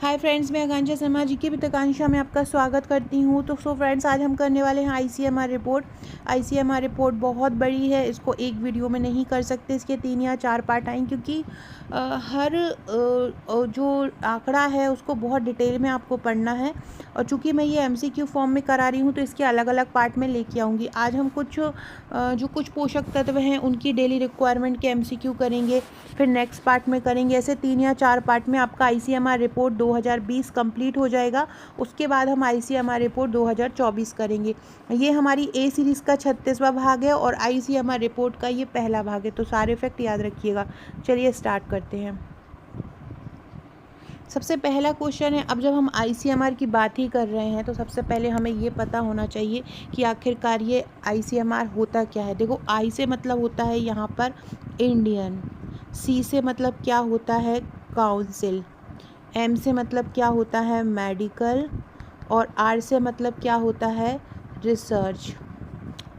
Hi friends, मैं आकांक्षा शर्मा जी की आकांक्षा में आपका स्वागत करती हूँ। तो फ्रेंड्स, आज हम करने वाले हैं आईसीएमआर रिपोर्ट। आईसीएमआर रिपोर्ट बहुत बड़ी है, इसको एक वीडियो में नहीं कर सकते, इसके 3 या 4 पार्ट आएंगे क्योंकि हर जो आंकड़ा है उसको बहुत डिटेल में आपको पढ़ना है। और चूँकि मैं ये एमसीक्यू फॉर्म में करा रही हूँ तो इसके अलग अलग पार्ट में लेके आऊँगी। आज हम जो कुछ पोषक तत्व हैं उनकी डेली रिक्वायरमेंट के एमसीक्यू करेंगे, फिर नेक्स्ट पार्ट में करेंगे। ऐसे 3 या 4 पार्ट में आपका आईसीएमआर रिपोर्ट 2020 कंप्लीट हो जाएगा। उसके बाद हम आईसीएमआर रिपोर्ट 2024 करेंगे। ये हमारी ए सीरीज़ का 36वां भाग है और आईसीएमआर रिपोर्ट का ये पहला भाग है, तो सारे फैक्ट याद रखिएगा। चलिए स्टार्ट करते हैं। सबसे पहला क्वेश्चन है, अब जब हम आईसीएमआर की बात ही कर रहे हैं तो सबसे पहले हमें ये पता होना चाहिए कि आखिरकार ये आईसीएमआर होता क्या है। देखो, आई से मतलब होता है यहाँ पर इंडियन, सी से मतलब क्या होता है काउंसिल, एम से मतलब क्या होता है मेडिकल, और आर से मतलब क्या होता है research.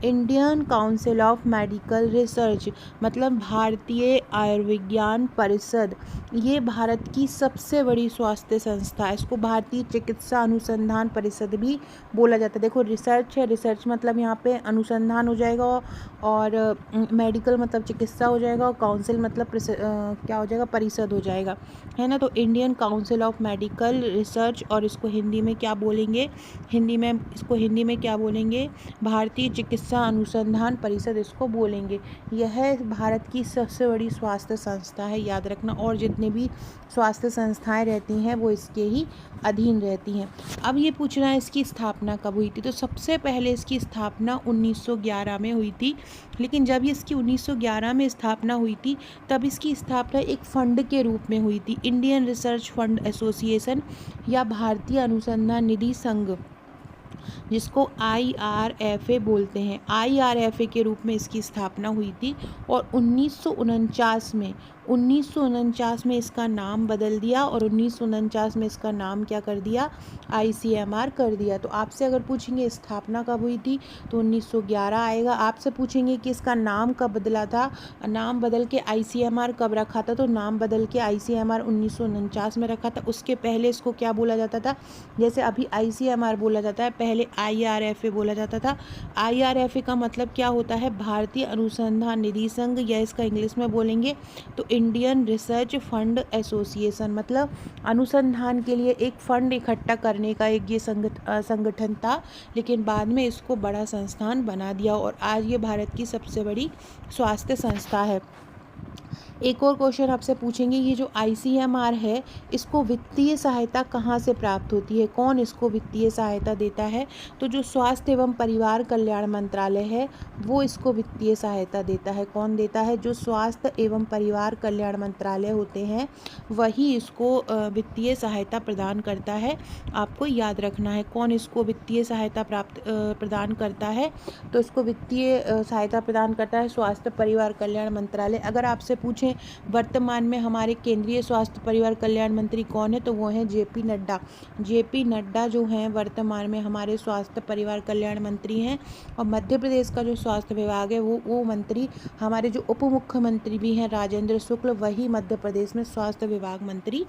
Indian council of medical research मतलब भारतीय आयुर्विज्ञान परिषद। ये भारत की सबसे बड़ी स्वास्थ्य संस्था है। इसको भारतीय चिकित्सा अनुसंधान परिषद भी बोला जाता है। देखो, रिसर्च है, रिसर्च मतलब यहाँ पे अनुसंधान हो जाएगा, और मेडिकल मतलब चिकित्सा हो जाएगा, और काउंसिल मतलब क्या हो जाएगा परिषद हो जाएगा, है ना। तो Indian council of medical research, और इसको हिंदी में क्या बोलेंगे, हिंदी में क्या बोलेंगे, भारतीय चिकित्सा अनुसंधान परिषद इसको बोलेंगे। यह भारत की सबसे बड़ी स्वास्थ्य संस्था है, याद रखना। और जितनी भी स्वास्थ्य संस्थाएं रहती हैं वो इसके ही अधीन रहती हैं। अब ये पूछना है इसकी स्थापना कब हुई थी, तो सबसे पहले इसकी स्थापना 1911 में हुई थी। लेकिन जब इसकी 1911 में स्थापना हुई थी तब इसकी स्थापना एक फंड के रूप में हुई थी, इंडियन रिसर्च फंड एसोसिएशन या भारतीय अनुसंधान निधि संघ, जिसको IRFA बोलते हैं। IRFA के रूप में इसकी स्थापना हुई थी। और 1949 में इसका नाम बदल दिया, और 1949 में इसका नाम क्या कर दिया, ICMR कर दिया। तो आपसे अगर पूछेंगे स्थापना कब हुई थी तो 1911 आएगा। आपसे पूछेंगे कि इसका नाम कब बदला था, नाम बदल के ICMR कब रखा था, तो नाम बदल के ICMR 1949 में रखा था। उसके पहले इसको क्या बोला जाता था, जैसे अभी ICMR बोला जाता है, पहले IRFA बोला जाता था। IRFA का मतलब क्या होता है, भारतीय अनुसंधान निधि संघ, या इसका इंग्लिश में बोलेंगे तो इंडियन रिसर्च फंड एसोसिएशन। मतलब अनुसंधान के लिए एक फंड इकट्ठा करने का एक ये संगठन था, लेकिन बाद में इसको बड़ा संस्थान बना दिया, और आज ये भारत की सबसे बड़ी स्वास्थ्य संस्था है। एक और क्वेश्चन आपसे पूछेंगे, ये जो आईसीएमआर है इसको वित्तीय सहायता कहाँ से प्राप्त होती है, कौन इसको वित्तीय सहायता देता है, तो जो स्वास्थ्य एवं परिवार कल्याण मंत्रालय है वो इसको वित्तीय सहायता देता है। कौन देता है, जो स्वास्थ्य एवं परिवार कल्याण मंत्रालय होते हैं वही इसको वित्तीय सहायता प्रदान करता है। आपको याद रखना है कौन इसको वित्तीय सहायता प्रदान करता है, तो इसको वित्तीय सहायता प्रदान करता है स्वास्थ्य परिवार कल्याण मंत्रालय। अगर आपसे पूछें वर्तमान में हमारे केंद्रीय स्वास्थ्य परिवार कल्याण मंत्री कौन है, तो वो हैं जेपी नड्डा। जेपी नड्डा जो हैं वर्तमान में हमारे स्वास्थ्य परिवार कल्याण मंत्री हैं। और मध्य प्रदेश का जो स्वास्थ्य विभाग है वो मंत्री हमारे जो उप मुख्यमंत्री भी हैं राजेंद्र शुक्ल, वही मध्य प्रदेश में स्वास्थ्य विभाग मंत्री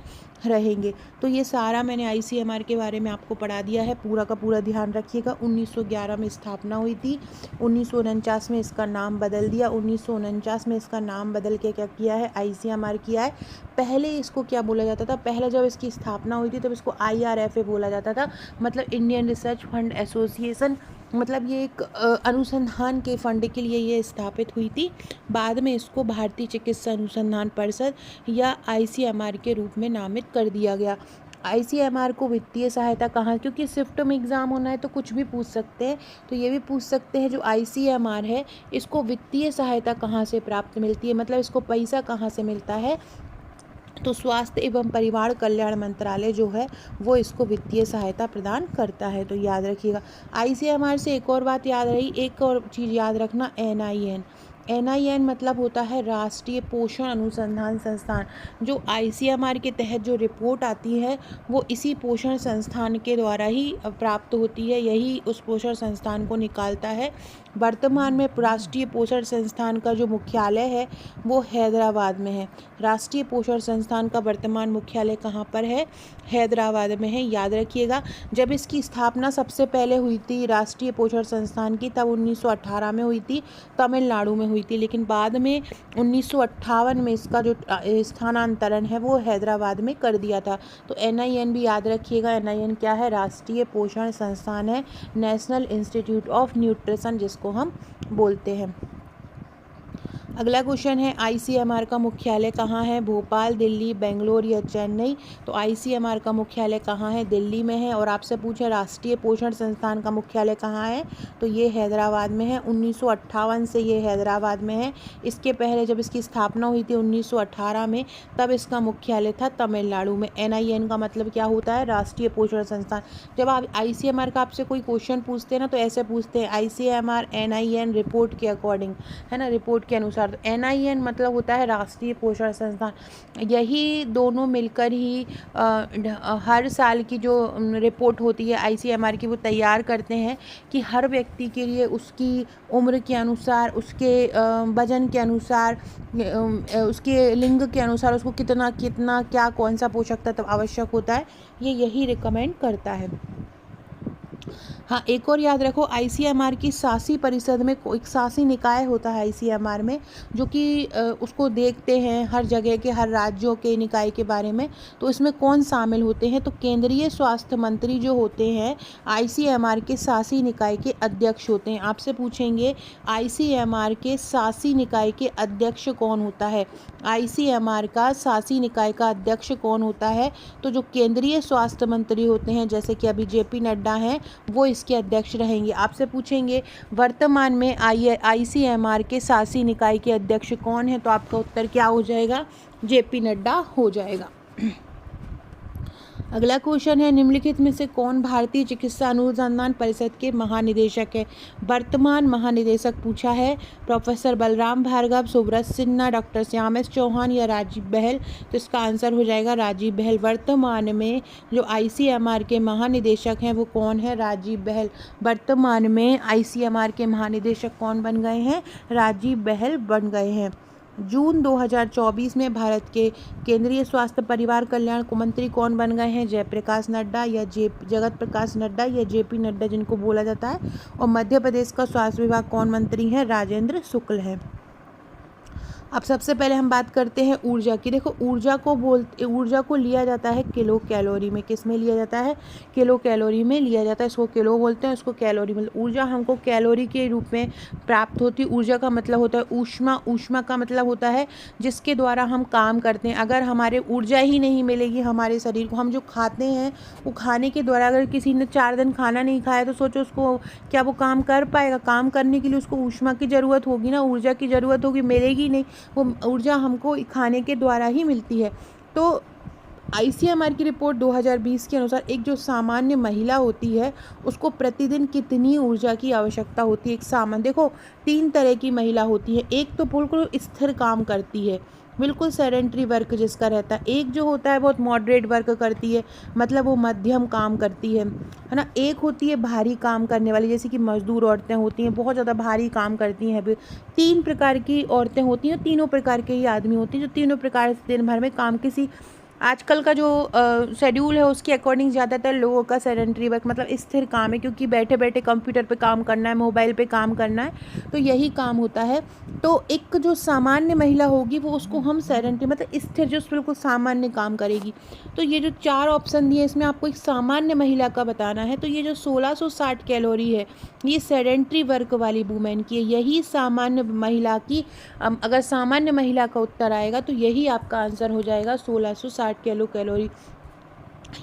रहेंगे। तो ये सारा मैंने आईसीएमआर के बारे में आपको पढ़ा दिया है, पूरा का पूरा ध्यान रखिएगा। 1911 में स्थापना हुई थी, 1949 में इसका नाम बदल दिया, 1949 में इसका नाम बदल के क्या किया है, आईसीएमआर किया है। पहले इसको क्या बोला जाता था, पहले जब इसकी स्थापना हुई थी तब इसको IRFA बोला जाता था, मतलब इंडियन रिसर्च फंड एसोसिएशन। मतलब ये एक अनुसंधान के फंड के लिए ये स्थापित हुई थी। बाद में इसको भारतीय चिकित्सा अनुसंधान परिषद या ICMR के रूप में नामित कर दिया गया। ICMR को वित्तीय सहायता कहाँ, क्योंकि स्विफ्ट में एग्ज़ाम होना है तो कुछ भी पूछ सकते हैं, तो ये भी पूछ सकते हैं जो ICMR है इसको वित्तीय सहायता कहाँ से प्राप्त मिलती है, मतलब इसको पैसा कहाँ से मिलता है, तो स्वास्थ्य एवं परिवार कल्याण मंत्रालय जो है वो इसको वित्तीय सहायता प्रदान करता है। तो याद रखिएगा। ICMR से एक और बात याद रही, एक और चीज़ याद रखना, NIN। NIN मतलब होता है राष्ट्रीय पोषण अनुसंधान संस्थान। जो ICMR के तहत जो रिपोर्ट आती है वो इसी पोषण संस्थान के द्वारा ही प्राप्त होती है, यही उस पोषण संस्थान को निकालता है। वर्तमान में राष्ट्रीय पोषण संस्थान का जो मुख्यालय है वो हैदराबाद में है। राष्ट्रीय पोषण संस्थान का वर्तमान मुख्यालय कहाँ पर है? हैदराबाद में है, याद रखिएगा। जब इसकी स्थापना सबसे पहले हुई थी राष्ट्रीय पोषण संस्थान की, तब 1918 में हुई थी, तमिलनाडु में हुई थी, लेकिन बाद में 1958 में इसका जो स्थानांतरण है वो हैदराबाद में कर दिया था। तो NIN भी याद रखिएगा। NIN क्या है? राष्ट्रीय पोषण संस्थान है, नेशनल इंस्टीट्यूट ऑफ न्यूट्रिशन जिसको हम बोलते हैं। अगला क्वेश्चन है ICMR का मुख्यालय कहाँ है? भोपाल, दिल्ली, बेंगलोर या चेन्नई? तो ICMR का मुख्यालय कहाँ है? दिल्ली में है। और आपसे पूछे राष्ट्रीय पोषण संस्थान का मुख्यालय कहाँ है? तो ये हैदराबाद में है। 1958 से ये हैदराबाद में है। इसके पहले जब इसकी स्थापना हुई थी 1918 में, तब इसका मुख्यालय था तमिलनाडु में। NIN का मतलब क्या होता है? राष्ट्रीय पोषण संस्थान। जब आप ICMR का आपसे कोई क्वेश्चन पूछते हैं ना, तो ऐसे पूछते हैं ICMR NIN रिपोर्ट के अकॉर्डिंग, है ना, रिपोर्ट के अनुसार। तो NIN मतलब होता है राष्ट्रीय पोषण संस्थान। यही दोनों मिलकर ही हर साल की जो रिपोर्ट होती है ICMR की, वो तैयार करते हैं कि हर व्यक्ति के लिए उसकी उम्र के अनुसार, उसके वजन के अनुसार, उसके लिंग के अनुसार उसको कितना कितना क्या कौन सा पोषक तत्व आवश्यक होता है, ये यही रिकमेंड करता है। हाँ, एक और याद रखो, ICMR की शासी परिषद में एक शासी निकाय होता है ICMR में, जो कि उसको देखते हैं हर जगह के, हर राज्यों के निकाय के बारे में। तो इसमें कौन शामिल होते हैं? तो केंद्रीय स्वास्थ्य मंत्री जो होते हैं ICMR के शासी निकाय के अध्यक्ष होते हैं। आपसे पूछेंगे ICMR के शासी निकाय के अध्यक्ष कौन होता है? ICMR का शासी निकाय का अध्यक्ष कौन होता है? तो जो केंद्रीय स्वास्थ्य मंत्री होते हैं, जैसे कि अभी JP नड्डा हैं, वो इसके अध्यक्ष रहेंगे। आपसे पूछेंगे वर्तमान में ICMR के शासी निकाय के अध्यक्ष कौन है? तो आपका उत्तर क्या हो जाएगा? JP नड्डा हो जाएगा। अगला क्वेश्चन है, निम्नलिखित में से कौन भारतीय चिकित्सा अनुसंधान परिषद के महानिदेशक है? वर्तमान महानिदेशक पूछा है। Professor Balram Bhargava, Subrata Sinha, doctor Shyam S Chauhan या राजीव बहल? तो इसका आंसर हो जाएगा राजीव बहल। वर्तमान में जो ICMR के महानिदेशक हैं वो कौन है? राजीव बहल। वर्तमान में ICMR के महानिदेशक कौन बन गए हैं? राजीव बहल बन गए हैं। जून 2024 में भारत के केंद्रीय स्वास्थ्य परिवार कल्याण मंत्री कौन बन गए हैं? जयप्रकाश नड्डा या जगत प्रकाश नड्डा या JP नड्डा जिनको बोला जाता है। और मध्य प्रदेश का स्वास्थ्य विभाग कौन मंत्री हैं? राजेंद्र शुक्ल हैं। अब सबसे पहले हम बात करते हैं ऊर्जा की। देखो, ऊर्जा को लिया जाता है किलो कैलोरी में। किस में लिया जाता है? किलो कैलोरी में लिया जाता है। इसको किलो बोलते हैं, उसको कैलोरी मतलब ऊर्जा हमको कैलोरी के रूप में प्राप्त होती है। ऊर्जा का मतलब होता है ऊष्मा। ऊष्मा का मतलब होता है जिसके द्वारा हम काम करते हैं। अगर हमारे ऊर्जा ही नहीं मिलेगी हमारे शरीर को, हम जो खाते हैं वो खाने के द्वारा, अगर किसी ने 4 दिन खाना नहीं खाया तो सोचो उसको क्या वो काम कर पाएगा? काम करने के लिए उसको ऊष्मा की ज़रूरत होगी ना, ऊर्जा की ज़रूरत होगी, मिलेगी नहीं। वो ऊर्जा हमको खाने के द्वारा ही मिलती है। तो ICMR की रिपोर्ट 2020 के अनुसार एक जो सामान्य महिला होती है उसको प्रतिदिन कितनी ऊर्जा की आवश्यकता होती है? एक सामान्य, देखो 3 तरह की महिला होती है। एक तो बिल्कुल स्थिर काम करती है, बिल्कुल सेडेंटरी वर्क जिसका रहता है। एक जो होता है बहुत मॉडरेट वर्क करती है, मतलब वो मध्यम काम करती है ना। एक होती है भारी काम करने वाली, जैसे कि मजदूर औरतें होती हैं, बहुत ज़्यादा भारी काम करती हैं। 3 प्रकार की औरतें होती हैं, तीनों प्रकार के ही आदमी होते हैं जो तीनों प्रकार से दिन भर में काम, किसी आजकल का जो शेड्यूल है उसके अकॉर्डिंग ज़्यादातर लोगों का सेडेंटरी वर्क मतलब स्थिर काम है, क्योंकि बैठे बैठे कंप्यूटर पे काम करना है, मोबाइल पे काम करना है, तो यही काम होता है। तो एक जो सामान्य महिला होगी वो उसको हम सेडेंटरी मतलब स्थिर, जो बिल्कुल सामान्य काम करेगी। तो ये जो 4 ऑप्शन दिए इसमें आपको एक सामान्य महिला का बताना है। तो ये जो 1660 कैलोरी है ये सेडेंटरी वर्क वाली वुमेन की है, यही सामान्य महिला की। अगर सामान्य महिला का उत्तर आएगा तो यही आपका आंसर हो जाएगा 1660 किलो कैलोरी।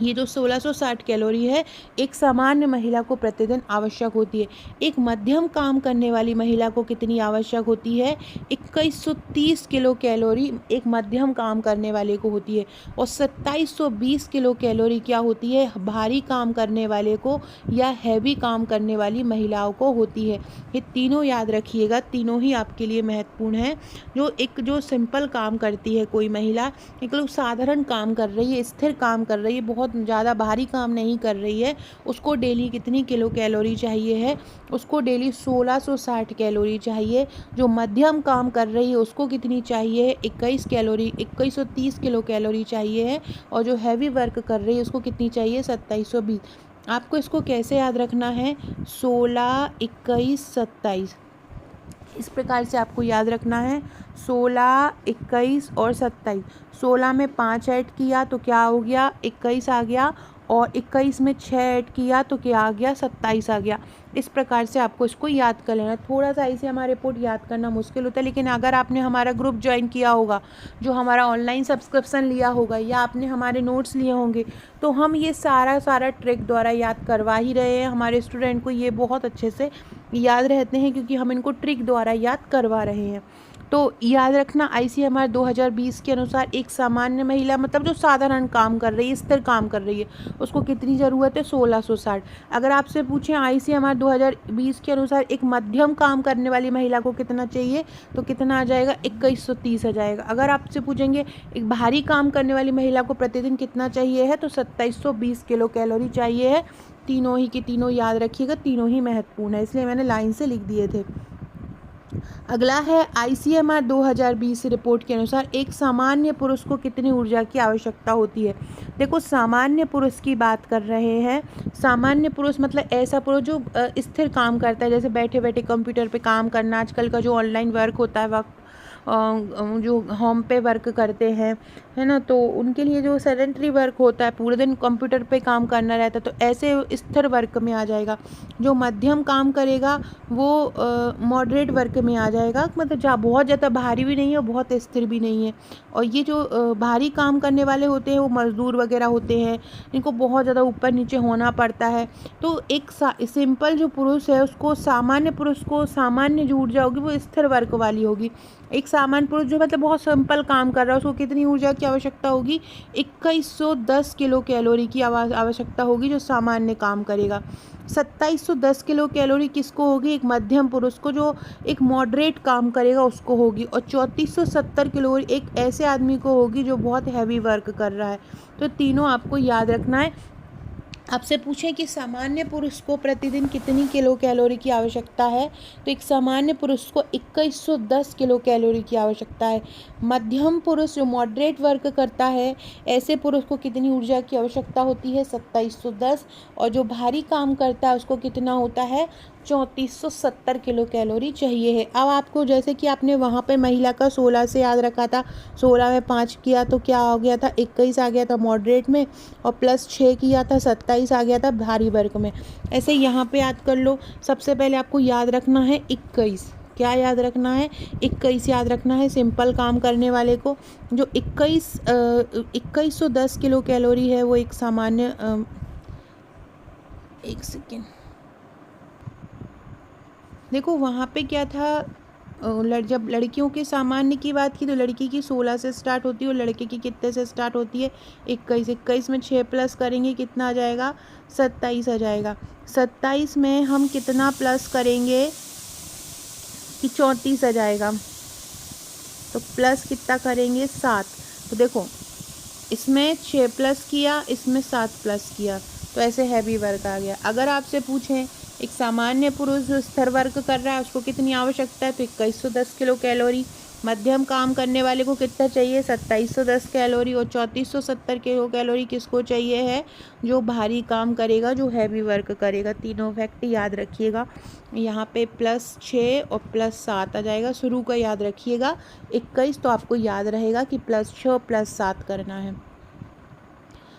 ये जो 1660 कैलोरी है एक सामान्य महिला को प्रतिदिन आवश्यक होती है। एक मध्यम काम करने वाली महिला को कितनी आवश्यक होती है? 2130 किलो कैलोरी एक मध्यम काम करने वाले को होती है, और 2720 किलो कैलोरी क्या होती है? भारी काम करने वाले को या हैवी काम करने वाली महिलाओं को होती है। ये तीनों याद रखिएगा, तीनों ही आपके लिए महत्वपूर्ण है। जो सिंपल काम करती है कोई महिला, एक लोग साधारण काम कर रही है, स्थिर काम कर रही है, बहुत ज़्यादा भारी काम नहीं कर रही है, उसको डेली कितनी किलो कैलोरी चाहिए है? उसको डेली 1660 कैलोरी चाहिए। जो मध्यम काम कर रही है उसको कितनी चाहिए है? 2130 किलो कैलोरी चाहिए है। और जो हैवी वर्क कर रही है उसको कितनी चाहिए? 2720। आपको इसको कैसे याद रखना है? 16, 21, 27, इस प्रकार से आपको याद रखना है। 16, 21 और 27। 16 में 5 ऐड किया तो क्या हो गया? 21 आ गया, और 21 में 6 ऐड किया तो क्या आ गया? 27 आ गया। इस प्रकार से आपको इसको याद कर लेना। थोड़ा सा ऐसे हमारा रिपोर्ट याद करना मुश्किल होता है, लेकिन अगर आपने हमारा ग्रुप ज्वाइन किया होगा, जो हमारा ऑनलाइन सब्सक्रिप्शन लिया होगा, या आपने हमारे नोट्स लिए होंगे, तो हम ये सारा ट्रिक द्वारा याद करवा ही रहे हैं। हमारे स्टूडेंट को ये बहुत अच्छे से याद रहते हैं, क्योंकि हम इनको ट्रिक द्वारा याद करवा रहे हैं। तो याद रखना, ICMR 2020 के अनुसार एक सामान्य महिला, मतलब जो साधारण काम कर रही है, स्थिर काम कर रही है, उसको कितनी ज़रूरत है? 1660। अगर आपसे पूछें ICMR 2020 के अनुसार एक मध्यम काम करने वाली महिला को कितना चाहिए, तो कितना आ जाएगा? 2130 आ जाएगा। अगर आपसे पूछेंगे एक भारी काम करने वाली महिला को प्रतिदिन कितना चाहिए है, तो 2720 किलो कैलोरी चाहिए है। तीनों ही की तीनों याद रखिएगा, तीनों ही महत्वपूर्ण है, इसलिए मैंने लाइन से लिख दिए थे। अगला है ICMR 2020 रिपोर्ट के अनुसार एक सामान्य पुरुष को कितनी ऊर्जा की आवश्यकता होती है। देखो, सामान्य पुरुष की बात कर रहे हैं। सामान्य पुरुष मतलब ऐसा पुरुष जो स्थिर काम करता है, जैसे बैठे बैठे कंप्यूटर पे काम करना, आजकल का जो ऑनलाइन वर्क होता है, वक्त जो होम पे वर्क करते हैं, है ना, तो उनके लिए जो सेडेंटरी वर्क होता है, पूरे दिन कंप्यूटर पे काम करना रहता है, तो ऐसे स्थिर वर्क में आ जाएगा। जो मध्यम काम करेगा वो मॉडरेट वर्क में आ जाएगा, मतलब जहाँ बहुत ज़्यादा भारी भी नहीं है और बहुत स्थिर भी नहीं है। और ये जो भारी काम करने वाले होते हैं वो मज़दूर वगैरह होते हैं, इनको बहुत ज़्यादा ऊपर नीचे होना पड़ता है। तो एक सिंपल जो पुरुष है उसको, सामान्य पुरुष को सामान्य जो ऊर्जा होगी वो स्थिर वर्क वाली होगी। एक सामान्य पुरुष जो मतलब बहुत सिंपल काम कर रहा है, उसको कितनी ऊर्जा की आवश्यकता होगी? 2110 किलो कैलोरी की आवश्यकता होगी जो सामान्य काम करेगा। 2710 किलो कैलोरी किसको होगी? एक मध्यम पुरुष को, जो एक मॉडरेट काम करेगा उसको होगी। और 3470 कैलोरी एक ऐसे आदमी को होगी जो बहुत हैवी वर्क कर रहा है। तो तीनों आपको याद रखना है। आपसे पूछें कि सामान्य पुरुष को प्रतिदिन कितनी किलो कैलोरी की आवश्यकता है, तो एक सामान्य पुरुष को 2110 किलो कैलोरी की आवश्यकता है। मध्यम पुरुष जो मॉडरेट वर्क करता है, ऐसे पुरुष को कितनी ऊर्जा की आवश्यकता होती है? 2710। और जो भारी काम करता है उसको कितना होता है? 3470 किलो कैलोरी चाहिए है। अब आपको, जैसे कि आपने वहाँ पे महिला का 16 से याद रखा था, 16 में 5 किया तो क्या हो गया था? 21 आ गया था मॉडरेट में, और प्लस 6 किया था 27 आ गया था भारी वर्ग में। ऐसे यहाँ पे याद कर लो। सबसे पहले आपको याद रखना है 21। क्या याद रखना है? 21 याद रखना है सिंपल काम करने वाले को। जो 2110 किलो कैलोरी है वो एक सामान्य, एक सेकेंड, देखो वहाँ पे क्या था, जब लड़कियों के सामान्य की बात की तो लड़की की 16 से स्टार्ट होती है और लड़के की कितने से स्टार्ट होती है? 21। 21 में 6 प्लस करेंगे कितना आ जाएगा? 27 आ जाएगा। 27 में हम कितना प्लस करेंगे कि 34 आ जाएगा, तो प्लस कितना करेंगे? 7। तो देखो, इसमें 6 प्लस किया, इसमें 7 प्लस किया, तो ऐसे हैवी वर्क आ गया। अगर आपसे पूछें एक सामान्य पुरुष जो स्थिर वर्क कर रहा है उसको कितनी आवश्यकता है, तो 2110 किलो कैलोरी। मध्यम काम करने वाले को कितना चाहिए? 2710 कैलोरी। और 3470 किलो कैलोरी किसको चाहिए है? जो भारी काम करेगा, जो हैवी वर्क करेगा। तीनों फैक्ट याद रखिएगा। यहाँ पे +6 और +7 आ जाएगा। शुरू का याद रखिएगा 21, तो आपको याद रहेगा कि +6 + 7 करना है।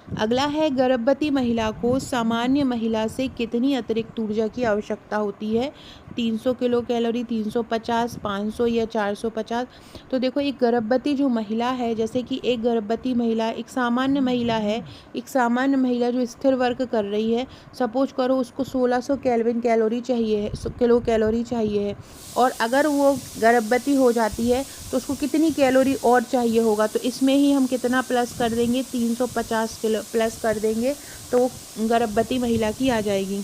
अगला है गर्भवती महिला को सामान्य महिला से कितनी अतिरिक्त ऊर्जा की आवश्यकता होती है। 300 किलो कैलोरी, 350, 500 या 450। तो देखो एक गर्भवती जो महिला है, जैसे कि एक गर्भवती महिला एक सामान्य महिला है, एक सामान्य महिला जो स्थिर वर्क कर रही है, सपोज करो उसको 1600 केल्विन कैलोरी चाहिए है, किलो कैलोरी चाहिए है, और अगर वो गर्भवती हो जाती है तो उसको कितनी कैलोरी और चाहिए होगा। तो इसमें ही हम कितना प्लस कर देंगे, 350 किलो प्लस कर देंगे तो गर्भवती महिला की आ जाएगी।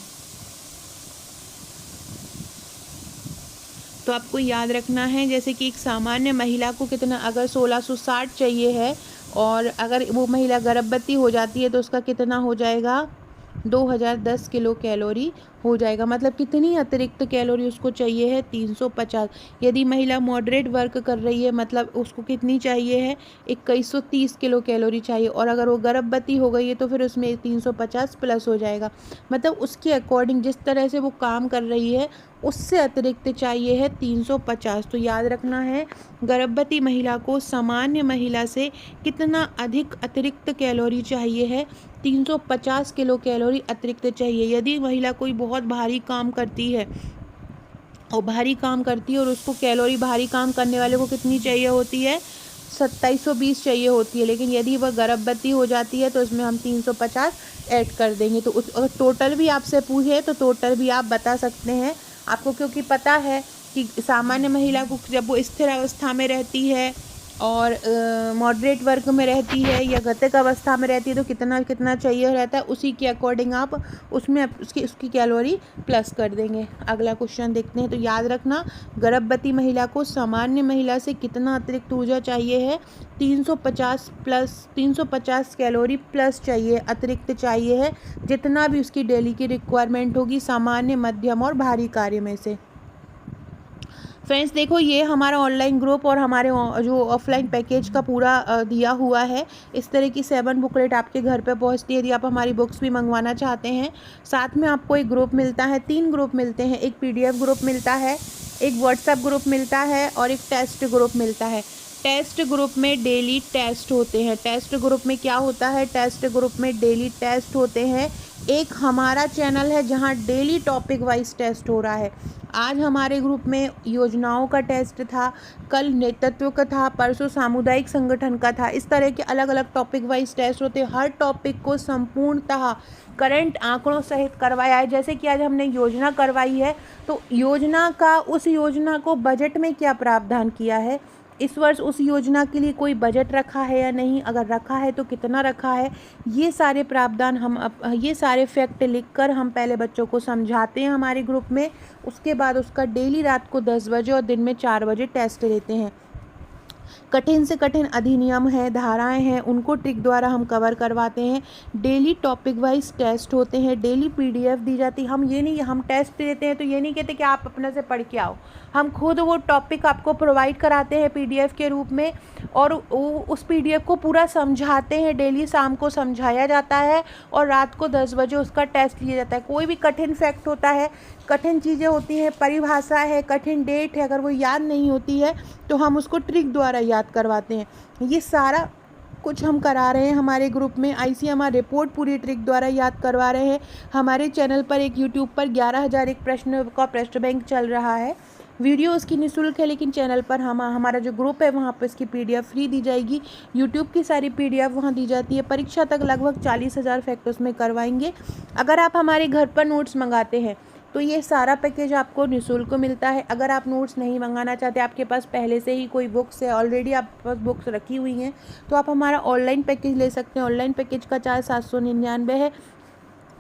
तो आपको याद रखना है, जैसे कि एक सामान्य महिला को कितना, अगर 1660 चाहिए है और अगर वो महिला गर्भवती हो जाती है तो उसका कितना हो जाएगा, 2010 किलो कैलोरी हो जाएगा। मतलब कितनी अतिरिक्त कैलोरी उसको चाहिए है, 350। यदि महिला मॉडरेट वर्क कर रही है मतलब उसको कितनी चाहिए है, 2130 किलो कैलोरी चाहिए, और अगर वो गर्भवती हो गई है तो फिर उसमें 350 प्लस हो जाएगा। मतलब उसके अकॉर्डिंग जिस तरह से वो काम कर रही है उससे अतिरिक्त चाहिए है 350। तो याद रखना है, गर्भवती महिला को सामान्य महिला से कितना अधिक अतिरिक्त कैलोरी चाहिए है, 350 किलो कैलोरी अतिरिक्त चाहिए। यदि महिला कोई बहुत भारी काम करती है और उसको कैलोरी, भारी काम करने वाले को कितनी चाहिए होती है, 2720 चाहिए होती है, लेकिन यदि वह गर्भवती हो जाती है तो इसमें हम 350 ऐड कर देंगे। तो अगर टोटल भी आपसे पूछे तो टोटल भी आप बता सकते हैं आपको, क्योंकि पता है कि सामान्य महिला को जब वो स्थिर अवस्था में रहती है और मॉडरेट वर्क में रहती है या गतिक अवस्था में रहती है तो कितना कितना चाहिए रहता है, उसी के अकॉर्डिंग आप उसमें उसकी कैलोरी प्लस कर देंगे। अगला क्वेश्चन देखते हैं। तो याद रखना, गर्भवती महिला को सामान्य महिला से कितना अतिरिक्त ऊर्जा चाहिए है, 350 कैलोरी प्लस चाहिए, अतिरिक्त चाहिए है, जितना भी उसकी डेली की रिक्वायरमेंट होगी सामान्य, मध्यम और भारी कार्य में से। फ्रेंड्स देखो, ये हमारा ऑनलाइन ग्रुप और हमारे जो ऑफलाइन पैकेज का पूरा दिया हुआ है। इस तरह की 7 बुकलेट आपके घर पे पहुंचती है यदि आप हमारी बुक्स भी मंगवाना चाहते हैं। साथ में आपको एक ग्रुप मिलता है, 3 ग्रुप मिलते हैं, एक PDF ग्रुप मिलता है, एक व्हाट्सएप ग्रुप मिलता है और एक टेस्ट ग्रुप मिलता है। टेस्ट ग्रुप में डेली टेस्ट होते हैं। टेस्ट ग्रुप में क्या होता है, टेस्ट ग्रुप में डेली टेस्ट होते हैं। एक हमारा चैनल है जहां डेली टॉपिक वाइज टेस्ट हो रहा है। आज हमारे ग्रुप में योजनाओं का टेस्ट था, कल नेतृत्व का था, परसों सामुदायिक संगठन का था। इस तरह के अलग अलग टॉपिक वाइज टेस्ट होते हैं। हर टॉपिक को संपूर्णतः करंट आंकड़ों सहित करवाया है। जैसे कि आज हमने योजना करवाई है तो योजना का, उस योजना को बजट में क्या प्रावधान किया है, इस वर्ष उस योजना के लिए कोई बजट रखा है या नहीं, अगर रखा है तो कितना रखा है, ये सारे प्रावधान ये सारे फैक्ट लिखकर हम पहले बच्चों को समझाते हैं हमारे ग्रुप में। उसके बाद उसका डेली रात को 10 बजे और दिन में 4 बजे टेस्ट लेते हैं। कठिन से कठिन अधिनियम है, धाराएं हैं, उनको ट्रिक द्वारा हम कवर करवाते हैं। डेली टॉपिक वाइज टेस्ट होते हैं, डेली PDF दी जाती है। हम टेस्ट देते हैं तो ये नहीं कहते कि आप अपने से पढ़ के आओ, हम खुद वो टॉपिक आपको प्रोवाइड कराते हैं PDF के रूप में और उस PDF को पूरा समझाते हैं। डेली शाम को समझाया जाता है और रात को 10 बजे उसका टेस्ट लिया जाता है। कोई भी कठिन फैक्ट होता है, कठिन चीज़ें होती हैं, परिभाषा है, कठिन डेट है, अगर वो याद नहीं होती है तो हम उसको ट्रिक द्वारा याद करवाते हैं। ये सारा कुछ हम करा रहे हैं हमारे ग्रुप में। ICMR रिपोर्ट पूरी ट्रिक द्वारा याद करवा रहे हैं। हमारे चैनल पर एक YouTube पर 11,001 प्रश्न का प्रश्न बैंक चल रहा है। वीडियो उसकी निःशुल्क है, लेकिन चैनल पर हमारा जो ग्रुप है वहाँ पर इसकी PDF फ्री दी जाएगी। YouTube की सारी PDF वहाँ दी जाती है। परीक्षा तक लगभग 40,000 फैक्ट उसमें करवाएंगे। अगर आप हमारे घर पर नोट्स मंगाते हैं तो ये सारा पैकेज आपको निःशुल्क मिलता है। अगर आप नोट्स नहीं मंगाना चाहते, आपके पास पहले से ही कोई बुक्स है, ऑलरेडी आपके पास बुक्स रखी हुई हैं, तो आप हमारा ऑनलाइन पैकेज ले सकते हैं। ऑनलाइन पैकेज का चार्ज 799 है।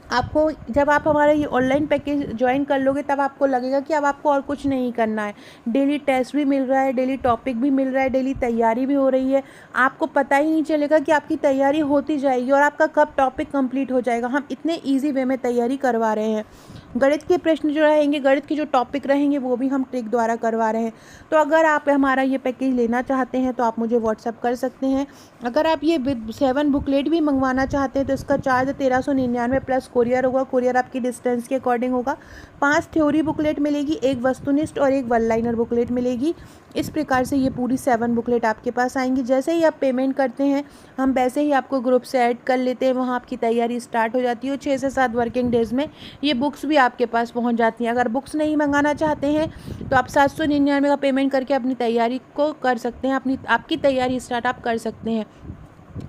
आपको जब आप हमारा ये ऑनलाइन पैकेज ज्वाइन कर लोगे तब आपको लगेगा कि अब आपको और कुछ नहीं करना है। डेली टेस्ट भी मिल रहा है, डेली टॉपिक भी मिल रहा है, डेली तैयारी भी हो रही है। आपको पता ही नहीं चलेगा कि आपकी तैयारी होती जाएगी और आपका कब टॉपिक कंप्लीट हो जाएगा। हम इतने ईजी वे में तैयारी करवा रहे हैं। गणित के प्रश्न जो रहेंगे, गणित के जो टॉपिक रहेंगे वो भी हम ट्रिक द्वारा करवा रहे हैं। तो अगर आप हमारा ये पैकेज लेना चाहते हैं तो आप मुझे व्हाट्सअप कर सकते हैं। अगर आप ये 7 बुकलेट भी मंगवाना चाहते हैं तो इसका चार्ज 1399 प्लस कोरियर होगा। कोरियर आपकी डिस्टेंस के अकॉर्डिंग होगा। 5 थ्योरी बुकलेट मिलेगी, 1 वस्तुनिष्ठ और 1 वन लाइनर बुकलेट मिलेगी। इस प्रकार से ये पूरी 7 बुकलेट आपके पास आएंगी। जैसे ही आप पेमेंट करते हैं हम वैसे ही आपको ग्रुप से ऐड कर लेते हैं, वहाँ आपकी तैयारी स्टार्ट हो जाती है। 6 से 7 वर्किंग डेज़ में ये बुक्स भी आपके पास पहुँच जाती हैं। अगर बुक्स नहीं मंगाना चाहते हैं तो आप 799 का पेमेंट करके अपनी तैयारी को कर सकते हैं, आपकी तैयारी स्टार्ट आप कर सकते हैं।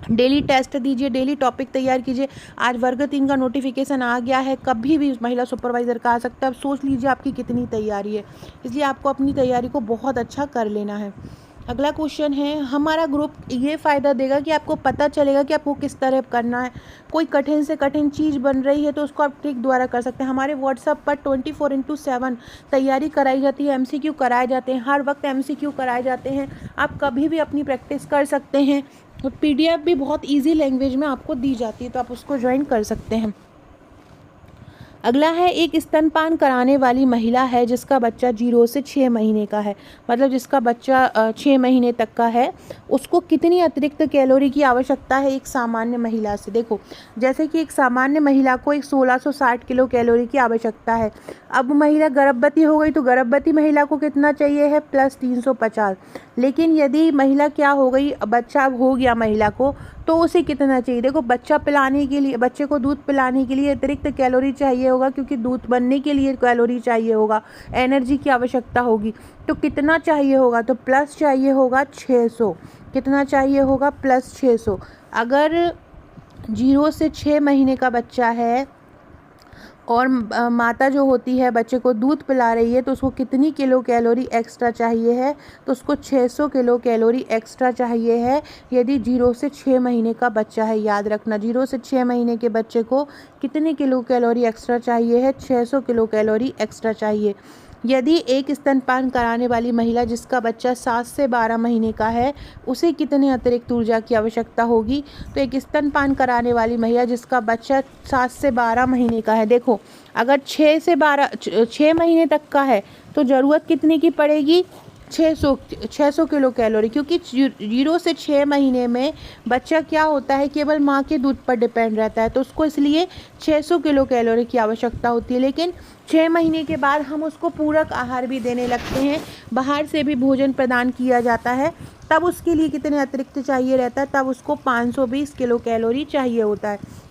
डेली टेस्ट दीजिए, डेली टॉपिक तैयार कीजिए। आज वर्ग 3 का नोटिफिकेशन आ गया है, कभी भी महिला सुपरवाइज़र का आ सकता है। अब सोच लीजिए आपकी कितनी तैयारी है, इसलिए आपको अपनी तैयारी को बहुत अच्छा कर लेना है। अगला क्वेश्चन है, हमारा ग्रुप ये फ़ायदा देगा कि आपको पता चलेगा कि आपको किस तरह करना है। कोई कठिन से कठिन चीज़ बन रही है तो उसको आप ट्रिक द्वारा कर सकते हैं। हमारे व्हाट्सएप पर 24/7 तैयारी कराई जाती है, MCQ कराए जाते हैं, हर वक्त MCQ कराए जाते हैं। आप कभी भी अपनी प्रैक्टिस कर सकते हैं। तो PDF भी बहुत ईजी लैंग्वेज में आपको दी जाती है, तो आप उसको ज्वाइन कर सकते हैं। अगला है, एक स्तनपान कराने वाली महिला है जिसका बच्चा 0 से 6 महीने का है, मतलब जिसका बच्चा 6 महीने तक का है, उसको कितनी अतिरिक्त कैलोरी की आवश्यकता है एक सामान्य महिला से। देखो, जैसे कि एक सामान्य महिला को एक 1660 किलो कैलोरी की आवश्यकता है। अब महिला गर्भवती हो गई तो गर्भवती महिला को कितना चाहिए है, प्लस 350। लेकिन यदि महिला क्या हो गई, बच्चा हो गया महिला को, तो उसे कितना चाहिए। देखो, बच्चा पिलाने के लिए, बच्चे को दूध पिलाने के लिए अतिरिक्त कैलोरी चाहिए होगा, क्योंकि दूध बनने के लिए कैलोरी चाहिए होगा, एनर्जी की आवश्यकता होगी। तो कितना चाहिए होगा, तो प्लस चाहिए होगा 600। कितना चाहिए होगा, प्लस 600। अगर 0 से 6 महीने का बच्चा है और माता जो होती है बच्चे को दूध पिला रही है, तो उसको कितनी किलो कैलोरी एक्स्ट्रा चाहिए है, तो उसको 600 किलो कैलोरी एक्स्ट्रा चाहिए है यदि 0 से 6 महीने का बच्चा है। याद रखना, 0 से 6 महीने के बच्चे को कितनी किलो कैलोरी एक्स्ट्रा चाहिए है, 600 किलो कैलोरी एक्स्ट्रा चाहिए। यदि एक स्तनपान कराने वाली महिला जिसका बच्चा 7 से 12 महीने का है, उसे कितने अतिरिक्त ऊर्जा की आवश्यकता होगी, तो एक स्तनपान कराने वाली महिला जिसका बच्चा 7 से 12 महीने का है, देखो अगर 6 महीने तक का है तो ज़रूरत कितने की पड़ेगी, 600 किलो कैलोरी, क्योंकि 0 से 6 महीने में बच्चा क्या होता है, केवल माँ के दूध पर डिपेंड रहता है, तो उसको इसलिए 600 किलो कैलोरी की आवश्यकता होती है। लेकिन 6 महीने के बाद हम उसको पूरक आहार भी देने लगते हैं, बाहर से भी भोजन प्रदान किया जाता है, तब उसके लिए कितने अतिरिक्त चाहिए रहता है, तब उसको 520 किलो कैलोरी चाहिए होता है।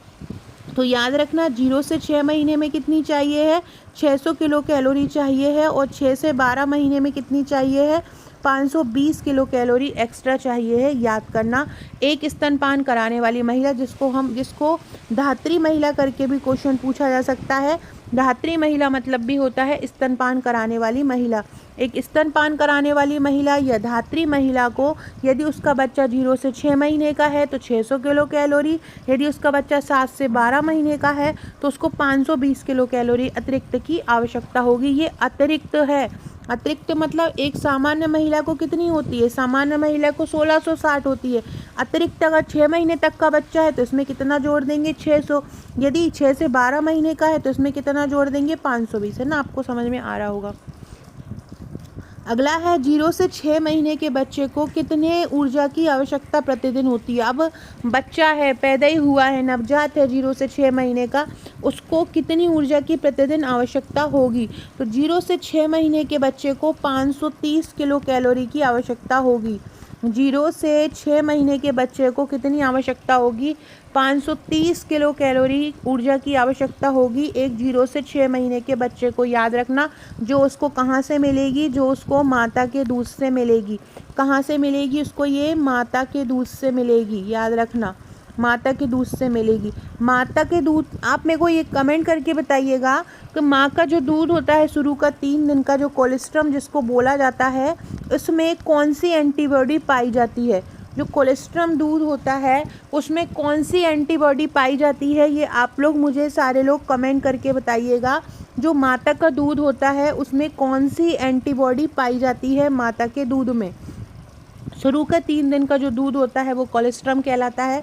तो याद रखना, 0 से 6 महीने में कितनी चाहिए है, 600 किलो कैलोरी चाहिए है, और 6 से 12 महीने में कितनी चाहिए है, 520 किलो कैलोरी एक्स्ट्रा चाहिए है। याद करना, एक स्तनपान कराने वाली महिला जिसको धात्री महिला करके भी क्वेश्चन पूछा जा सकता है। धात्री महिला मतलब भी होता है स्तनपान कराने वाली महिला। एक स्तनपान कराने वाली महिला या धात्री महिला को यदि उसका बच्चा 0 से 6 महीने का है तो 600 किलो कैलोरी, यदि उसका बच्चा 7 से 12 महीने का है तो उसको 520 किलो कैलोरी अतिरिक्त की आवश्यकता होगी। ये अतिरिक्त है। अतिरिक्त मतलब एक सामान्य महिला को कितनी होती है, सामान्य महिला को 1660 होती है। अतिरिक्त अगर 6 महीने तक का बच्चा है तो इसमें कितना जोड़ देंगे, 600। यदि 6 से 12 महीने का है तो इसमें कितना जोड़ देंगे, 520। है ना, आपको समझ में आ रहा होगा। अगला है, 0 से 6 महीने के बच्चे को कितने ऊर्जा की आवश्यकता प्रतिदिन होती है। अब बच्चा है, पैदा ही हुआ है, नवजात है 0 से 6 महीने का, उसको कितनी ऊर्जा की प्रतिदिन आवश्यकता होगी, तो 0 से 6 महीने के बच्चे को 530 किलो कैलोरी की आवश्यकता होगी। 0 से 6 महीने के बच्चे को कितनी आवश्यकता होगी, 530 किलो कैलोरी ऊर्जा की आवश्यकता होगी एक 0 से 6 महीने के बच्चे को। याद रखना, जो उसको कहाँ से मिलेगी, जो उसको माता के दूध से मिलेगी। कहाँ से मिलेगी उसको, ये माता के दूध से मिलेगी। याद रखना, माता के दूध से मिलेगी। माता के दूध, आप मेरे को ये कमेंट करके बताइएगा कि माँ का जो दूध होता है शुरू का 3 दिन का, जो कोलेस्ट्रम जिसको बोला जाता है, उसमें कौन सी एंटीबॉडी पाई जाती है। जो कोलेस्ट्रम दूध होता है उसमें कौन सी एंटीबॉडी पाई जाती है, ये आप लोग मुझे सारे लोग कमेंट करके बताइएगा। जो माता का दूध होता है उसमें कौन सी एंटीबॉडी पाई जाती है माता के दूध में। शुरू का 3 दिन का जो दूध होता है वो कोलेस्ट्रम कहलाता है।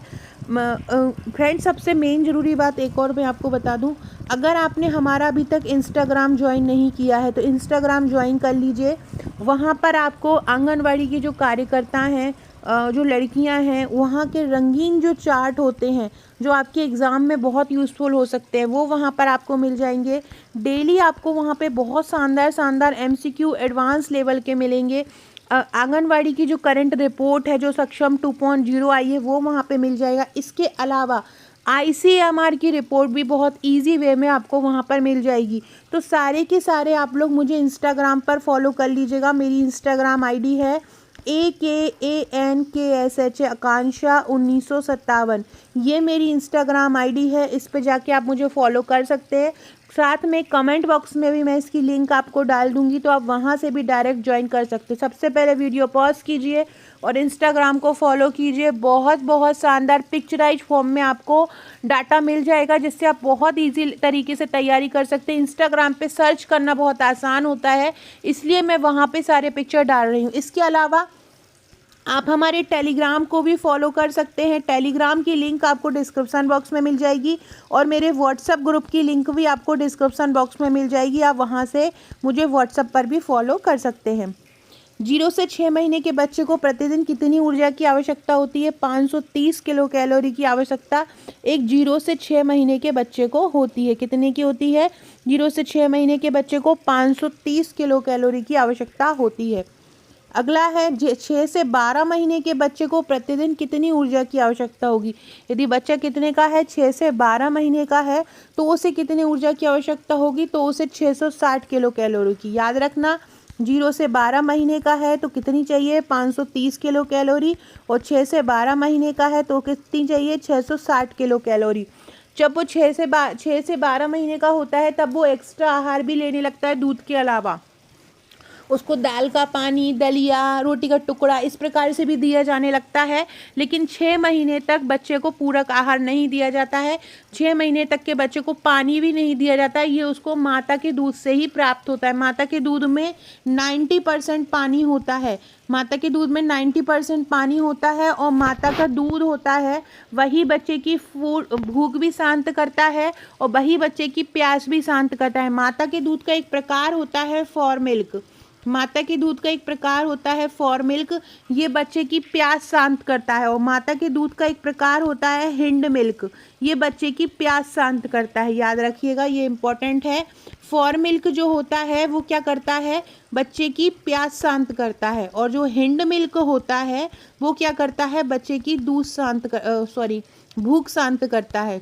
फ्रेंड्स, सबसे मेन ज़रूरी बात एक और मैं आपको बता दूं अगर आपने हमारा अभी तक इंस्टाग्राम ज्वाइन नहीं किया है तो इंस्टाग्राम ज्वाइन कर लीजिए। वहाँ पर आपको आंगनवाड़ी की जो कार्यकर्ता हैं, जो लड़कियां हैं, वहाँ के रंगीन जो चार्ट होते हैं जो आपके एग्ज़ाम में बहुत यूज़फुल हो सकते हैं, वो वहाँ पर आपको मिल जाएंगे। डेली आपको वहाँ पे बहुत शानदार शानदार MCQ एडवांस लेवल के मिलेंगे। आंगनवाड़ी की जो करंट रिपोर्ट है, जो सक्षम 2.0 आई है, वो वहाँ पे मिल जाएगा। इसके अलावा ICMR की रिपोर्ट भी बहुत इजी वे में आपको वहाँ पर मिल जाएगी। तो सारे के सारे आप लोग मुझे इंस्टाग्राम पर फॉलो कर लीजिएगा। मेरी इंस्टाग्राम ID है AKANKSH आकांक्षा 1957। ये मेरी इंस्टाग्राम ID है, इस पे जाके आप मुझे फॉलो कर सकते हैं। साथ में कमेंट बॉक्स में भी मैं इसकी लिंक आपको डाल दूंगी, तो आप वहाँ से भी डायरेक्ट ज्वाइन कर सकते हैं। सबसे पहले वीडियो पॉज कीजिए और इंस्टाग्राम को फॉलो कीजिए। बहुत बहुत शानदार पिक्चराइज फॉर्म में आपको डाटा मिल जाएगा, जिससे आप बहुत ईजी तरीके से तैयारी कर सकते हैं। इंस्टाग्राम पे सर्च करना बहुत आसान होता है, इसलिए मैं वहाँ पे सारे पिक्चर डाल रही हूँ। इसके अलावा आप हमारे टेलीग्राम को भी फॉलो कर सकते हैं। टेलीग्राम की लिंक आपको डिस्क्रिप्शन बॉक्स में मिल जाएगी और मेरे व्हाट्सएप ग्रुप की लिंक भी आपको डिस्क्रिप्शन बॉक्स में मिल जाएगी। आप वहां से मुझे व्हाट्सएप पर भी फॉलो कर सकते हैं। 0 से 6 महीने के बच्चे को प्रतिदिन कितनी ऊर्जा की आवश्यकता होती है? 530 किलो कैलोरी की आवश्यकता एक 0 से 6 महीने के बच्चे को होती है। कितने की होती है? 0 से 6 महीने के बच्चे को 530 किलो कैलोरी की आवश्यकता होती है। अगला है 6 से 12 महीने के बच्चे को प्रतिदिन कितनी ऊर्जा की आवश्यकता होगी? यदि बच्चा कितने का है? 6 से 12 महीने का है, तो उसे कितनी ऊर्जा की आवश्यकता होगी? तो उसे 660 किलो कैलोरी की। याद रखना, 0 से 12 महीने का है तो कितनी चाहिए? 530 किलो कैलोरी। और 6 से 12 महीने का है तो कितनी चाहिए? 660 किलो कैलोरी। जब वो 6 से 12 महीने का होता है तब वो एक्स्ट्रा आहार भी लेने लगता है दूध के अलावा। उसको दाल का पानी, दलिया, रोटी का टुकड़ा इस प्रकार से भी दिया जाने लगता है। लेकिन 6 महीने तक बच्चे को पूरक आहार नहीं दिया जाता है। 6 महीने तक के बच्चे को पानी भी नहीं दिया जाता है। ये उसको माता के दूध से ही प्राप्त होता है। माता के दूध में 90% पानी होता है। माता के दूध में 90% पानी होता है और माता का दूध होता है वही बच्चे की भूख भी शांत करता है और वही बच्चे की प्यास भी शांत करता है। माता के दूध का एक प्रकार होता है फॉर मिल्क। माता के दूध का एक प्रकार होता है फॉर मिल्क, ये बच्चे की प्यास शांत करता है। और माता के दूध का एक प्रकार होता है हिंड मिल्क, ये बच्चे की प्यास शांत करता है। याद रखिएगा, ये इम्पोर्टेंट है। फॉर मिल्क जो होता है वो क्या करता है? बच्चे की प्यास शांत करता है। और जो हिंड मिल्क होता है वो क्या करता है? बच्चे की भूख शांत करता है।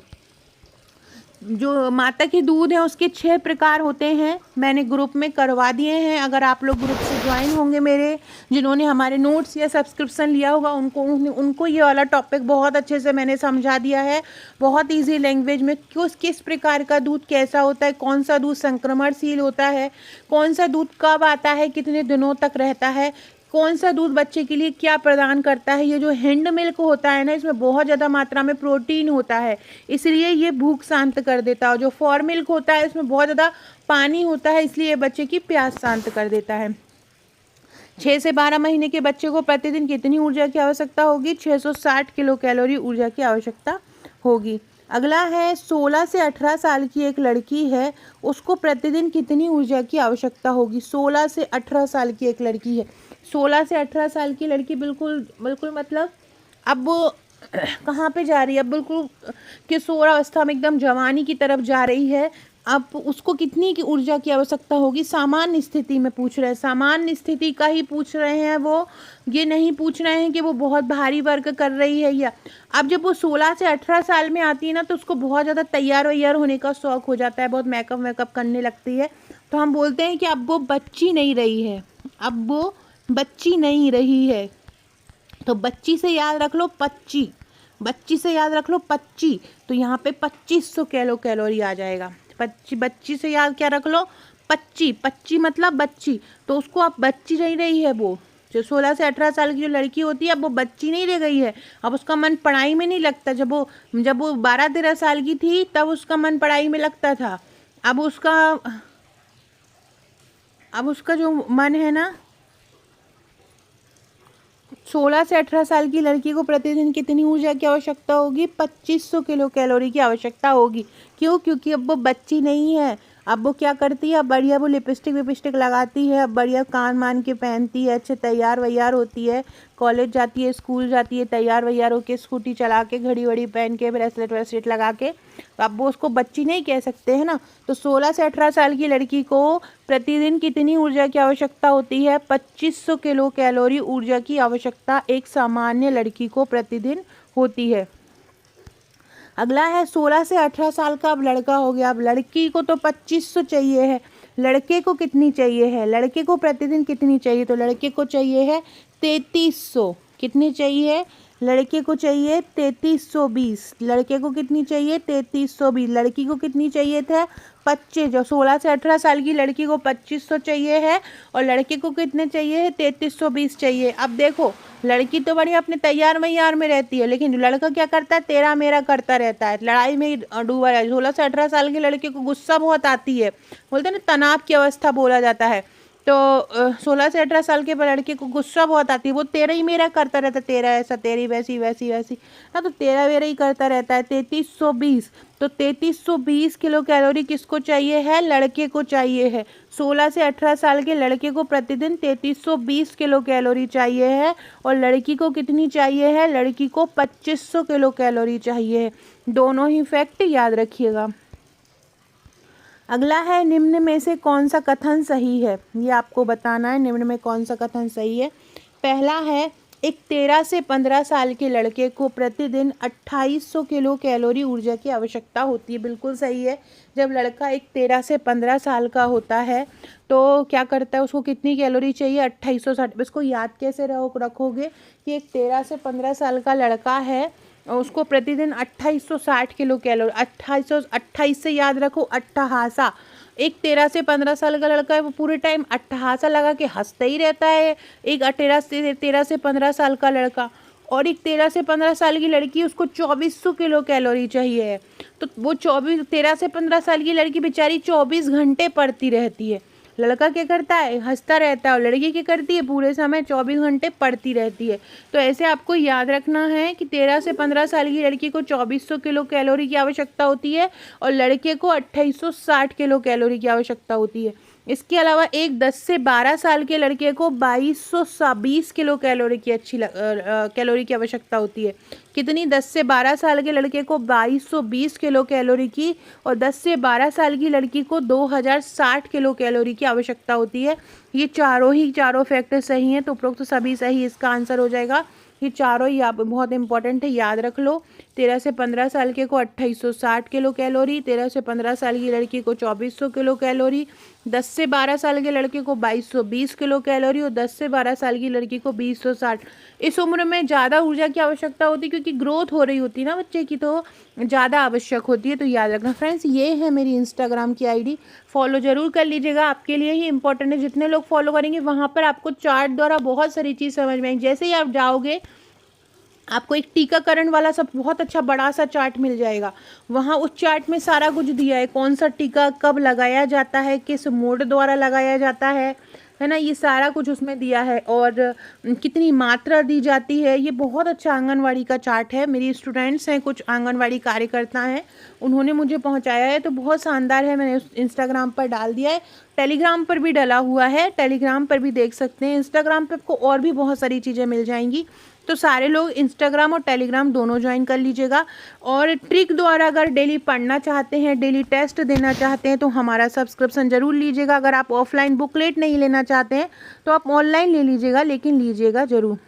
जो माता के दूध है उसके 6 प्रकार होते हैं, मैंने ग्रुप में करवा दिए हैं। अगर आप लोग ग्रुप से ज्वाइन होंगे मेरे, जिन्होंने हमारे नोट्स या सब्सक्रिप्शन लिया होगा, उनको ये वाला टॉपिक बहुत अच्छे से मैंने समझा दिया है, बहुत इजी लैंग्वेज में। किस प्रकार का दूध कैसा होता है, कौन सा दूध संक्रमणशील होता है, कौन सा दूध कब आता है, कितने दिनों तक रहता है, कौन सा दूध बच्चे के लिए क्या प्रदान करता है। ये जो हिंड मिल्क होता है ना, इसमें बहुत ज़्यादा मात्रा में प्रोटीन होता है, इसलिए ये भूख शांत कर देता है। और जो फॉर मिल्क होता है इसमें बहुत ज़्यादा पानी होता है, इसलिए बच्चे की प्यास शांत कर देता है। 6 से 12 महीने के बच्चे को प्रतिदिन कितनी ऊर्जा की आवश्यकता होगी? 660 किलो कैलोरी ऊर्जा की आवश्यकता होगी। अगला है 16 से 18 साल की एक लड़की है, उसको प्रतिदिन कितनी ऊर्जा की आवश्यकता होगी? 16 से 18 साल की एक लड़की है, 16 से 18 साल की लड़की बिल्कुल मतलब अब वो कहाँ पे जा रही है? अब बिल्कुल किशोरावस्था में एकदम जवानी की तरफ जा रही है। अब उसको कितनी की ऊर्जा की आवश्यकता होगी? सामान्य स्थिति में पूछ रहे हैं, सामान्य स्थिति का ही पूछ रहे हैं वो, ये नहीं पूछ रहे हैं कि वो बहुत भारी वर्क कर रही है या। अब जब वो 16 से 18 साल में आती है ना, तो उसको बहुत ज़्यादा तैयार वैयार होने का शौक़ हो जाता है, बहुत मेकअप करने लगती है। तो हम बोलते हैं कि अब वो बच्ची नहीं रही है, अब वो बच्ची नहीं रही है। तो बच्ची से याद रख लो 25, बच्ची से याद रख लो 25, तो यहाँ पे 2500 किलो कैलोरी आ जाएगा। बच्ची से याद क्या रख लो? 25 मतलब बच्ची, तो उसको अब बच्ची नहीं रही है वो। जो 16 से 18 साल की जो लड़की होती है, अब वो बच्ची नहीं रह गई है। अब उसका मन पढ़ाई में नहीं लगता। जब वो 12-13 साल की थी तब उसका मन पढ़ाई में लगता था। अब उसका जो मन है ना, 16 से 18 साल की लड़की को प्रतिदिन कितनी ऊर्जा की आवश्यकता होगी? 2500 किलो कैलोरी की आवश्यकता होगी। क्यों? क्योंकि अब वो बच्ची नहीं है। अब वो क्या करती है? अब बढ़िया वो लिपस्टिक विपस्टिक लगाती है, अब बढ़िया कान मान के पहनती है, अच्छे तैयार वैयार होती है, कॉलेज जाती है, स्कूल जाती है, तैयार वैयार होके स्कूटी चला के, घड़ी वड़ी पहन के, ब्रेसलेट व्रेसलेट लगा के, तो अब वो उसको बच्ची नहीं कह सकते हैं ना। तो 16 से 18 साल की लड़की को प्रतिदिन कितनी ऊर्जा की आवश्यकता होती है? 2500 किलो कैलोरी ऊर्जा की आवश्यकता एक सामान्य लड़की को प्रतिदिन होती है। अगला है 16 से 18 साल का अब लड़का हो गया। अब लड़की को तो 2500 चाहिए है, लड़के को कितनी चाहिए है? लड़के को प्रतिदिन कितनी चाहिए? तो लड़के को चाहिए है 3300। कितनी चाहिए? लड़के को चाहिए 3320। लड़के को कितनी चाहिए? 3320। लड़की को कितनी चाहिए था? 25। जो 16 से 18 साल की लड़की को 2500 चाहिए है और लड़के को कितने चाहिए है? 3320 चाहिए। अब देखो, लड़की तो बढ़िया अपने तैयार मैयार में रहती है, लेकिन लड़का क्या करता है? तेरा मेरा करता रहता है, लड़ाई में ही डूबा है। 16 से 18 साल के लड़के को गुस्सा बहुत आती है, बोलते हैं ना तनाव की अवस्था बोला जाता है। तो 16 से 18 साल के लड़के को गुस्सा बहुत आती है, वो तेरा ही मेरा करता रहता है, तेरा ऐसा, तेरी वैसी वैसी वैसी, हाँ तो तेरा मेरा ही करता रहता है। 3320, तो 3320 किलो कैलोरी किसको चाहिए है? लड़के को चाहिए है। 16 से 18 साल के लड़के को प्रतिदिन 3320 किलो कैलोरी चाहिए है और लड़की को कितनी चाहिए है? लड़की को 2500 किलो कैलोरी चाहिए है। दोनों ही फैक्ट याद रखिएगा। अगला है निम्न में से कौन सा कथन सही है? ये आपको बताना है निम्न में कौन सा कथन सही है। पहला है, एक 13 से 15 साल के लड़के को प्रतिदिन 2800 किलो कैलोरी ऊर्जा की आवश्यकता होती है। बिल्कुल सही है। जब लड़का एक 13 से 15 साल का होता है तो क्या करता है? उसको कितनी कैलोरी चाहिए? 2860। इसको याद कैसे रखोगे कि एक 13 से 15 साल का लड़का है और उसको प्रतिदिन 2860 किलो कैलोरी, 28 से याद रखो, अट्ठहासा। एक 13 से 15 साल का लड़का है, वो पूरे टाइम अट्ठहासा लगा के हंसता ही रहता है। एक 13 से 15 साल का लड़का, और एक 13 से 15 साल की लड़की, उसको 2400 किलो कैलोरी चाहिए है। तो वो 13 से 15 साल की लड़की बेचारी 24 घंटे पढ़ती रहती है। लड़का क्या करता है? हंसता रहता है। और लड़की क्या करती है? पूरे समय 24 घंटे पढ़ती रहती है। तो ऐसे आपको याद रखना है कि 13 से 15 साल की लड़की को 2400 किलो कैलोरी की आवश्यकता होती है और लड़के को 2860 किलो कैलोरी की आवश्यकता होती है। इसके अलावा एक 10 से 12 साल के लड़के को 2220 किलो कैलोरी की कैलोरी की आवश्यकता होती है। कितनी? 10 से 12 साल के लड़के को 2220 किलो कैलोरी की और 10 से 12 साल की लड़की को 2060 किलो कैलोरी की आवश्यकता होती है। ये चारों फैक्टर सही हैं, तो उपरोक्त सभी सही इसका आंसर हो जाएगा। ये चारों ही आप बहुत इंपॉर्टेंट है, याद रख लो। 13 से 15 साल के को 2860 किलो कैलोरी, 13 से 15 साल की लड़की को 2400 किलो कैलोरी, 10 से 12 साल के लड़के को 2220 किलो कैलोरी और 10 से 12 साल की लड़की को 2060। इस उम्र में ज़्यादा ऊर्जा की आवश्यकता होती है क्योंकि ग्रोथ हो रही होती है ना बच्चे की, तो ज़्यादा आवश्यक होती है। तो याद रखना फ्रेंड्स, ये है मेरी इंस्टाग्राम की आईडी, फॉलो ज़रूर कर लीजिएगा, आपके लिए ही इंपॉर्टेंट है। जितने लोग फॉलो करेंगे वहाँ पर आपको चार्ट द्वारा बहुत सारी चीज़ समझ में आएगी। जैसे ही आप जाओगे आपको एक टीकाकरण वाला सब बहुत अच्छा बड़ा सा चार्ट मिल जाएगा। वहाँ उस चार्ट में सारा कुछ दिया है, कौन सा टीका कब लगाया जाता है, किस मोड द्वारा लगाया जाता है ना, ये सारा कुछ उसमें दिया है और कितनी मात्रा दी जाती है। ये बहुत अच्छा आंगनवाड़ी का चार्ट है। मेरी स्टूडेंट्स हैं, कुछ आंगनवाड़ी कार्यकर्ता हैं, उन्होंने मुझे पहुंचाया है, तो बहुत शानदार है। मैंने इंस्टाग्राम पर डाल दिया है, टेलीग्राम पर भी डला हुआ है, टेलीग्राम पर भी देख सकते हैं। इंस्टाग्राम पर आपको और भी बहुत सारी चीज़ें मिल जाएंगी, तो सारे लोग इंस्टाग्राम और टेलीग्राम दोनों ज्वाइन कर लीजिएगा। और ट्रिक द्वारा अगर डेली पढ़ना चाहते हैं, डेली टेस्ट देना चाहते हैं, तो हमारा सब्सक्रिप्शन ज़रूर लीजिएगा। अगर आप ऑफलाइन बुकलेट नहीं लेना चाहते हैं तो आप ऑनलाइन ले लीजिएगा, लेकिन लीजिएगा ज़रूर।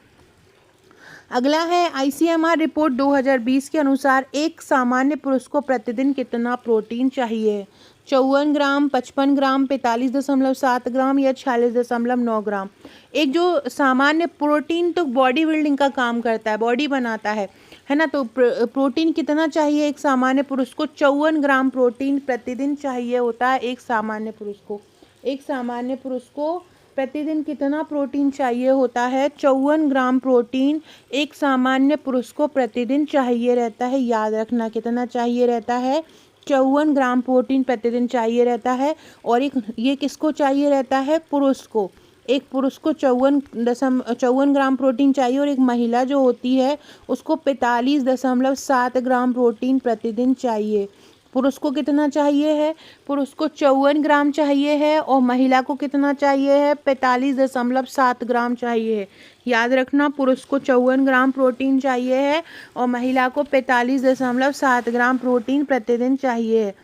अगला है ICMR रिपोर्ट 2020 के अनुसार एक सामान्य पुरुष को प्रतिदिन कितना प्रोटीन चाहिए? 54 ग्राम, 55 ग्राम, 45.7 ग्राम या 46.9 ग्राम। एक जो सामान्य प्रोटीन तो बॉडी बिल्डिंग का काम करता है, बॉडी बनाता है ना, तो प्रोटीन कितना चाहिए एक सामान्य पुरुष को? 54 ग्राम प्रोटीन प्रतिदिन चाहिए होता है एक सामान्य पुरुष को। एक सामान्य पुरुष को प्रतिदिन कितना प्रोटीन चाहिए होता है? 54 ग्राम प्रोटीन एक सामान्य पुरुष को प्रतिदिन चाहिए रहता है। याद रखना कितना चाहिए रहता है? 54 ग्राम प्रोटीन प्रतिदिन चाहिए रहता है। और ये किसको चाहिए रहता है? पुरुष को। एक पुरुष को 54 ग्राम प्रोटीन चाहिए और एक महिला जो होती है उसको 45.7 ग्राम प्रोटीन प्रतिदिन चाहिए। पुरुष को कितना चाहिए है? पुरुष को 54 ग्राम चाहिए है और महिला को कितना चाहिए है? 45.7 ग्राम चाहिए है। याद रखना, पुरुष को 54 ग्राम प्रोटीन चाहिए है और महिला को 45.7 ग्राम प्रोटीन प्रतिदिन चाहिए है।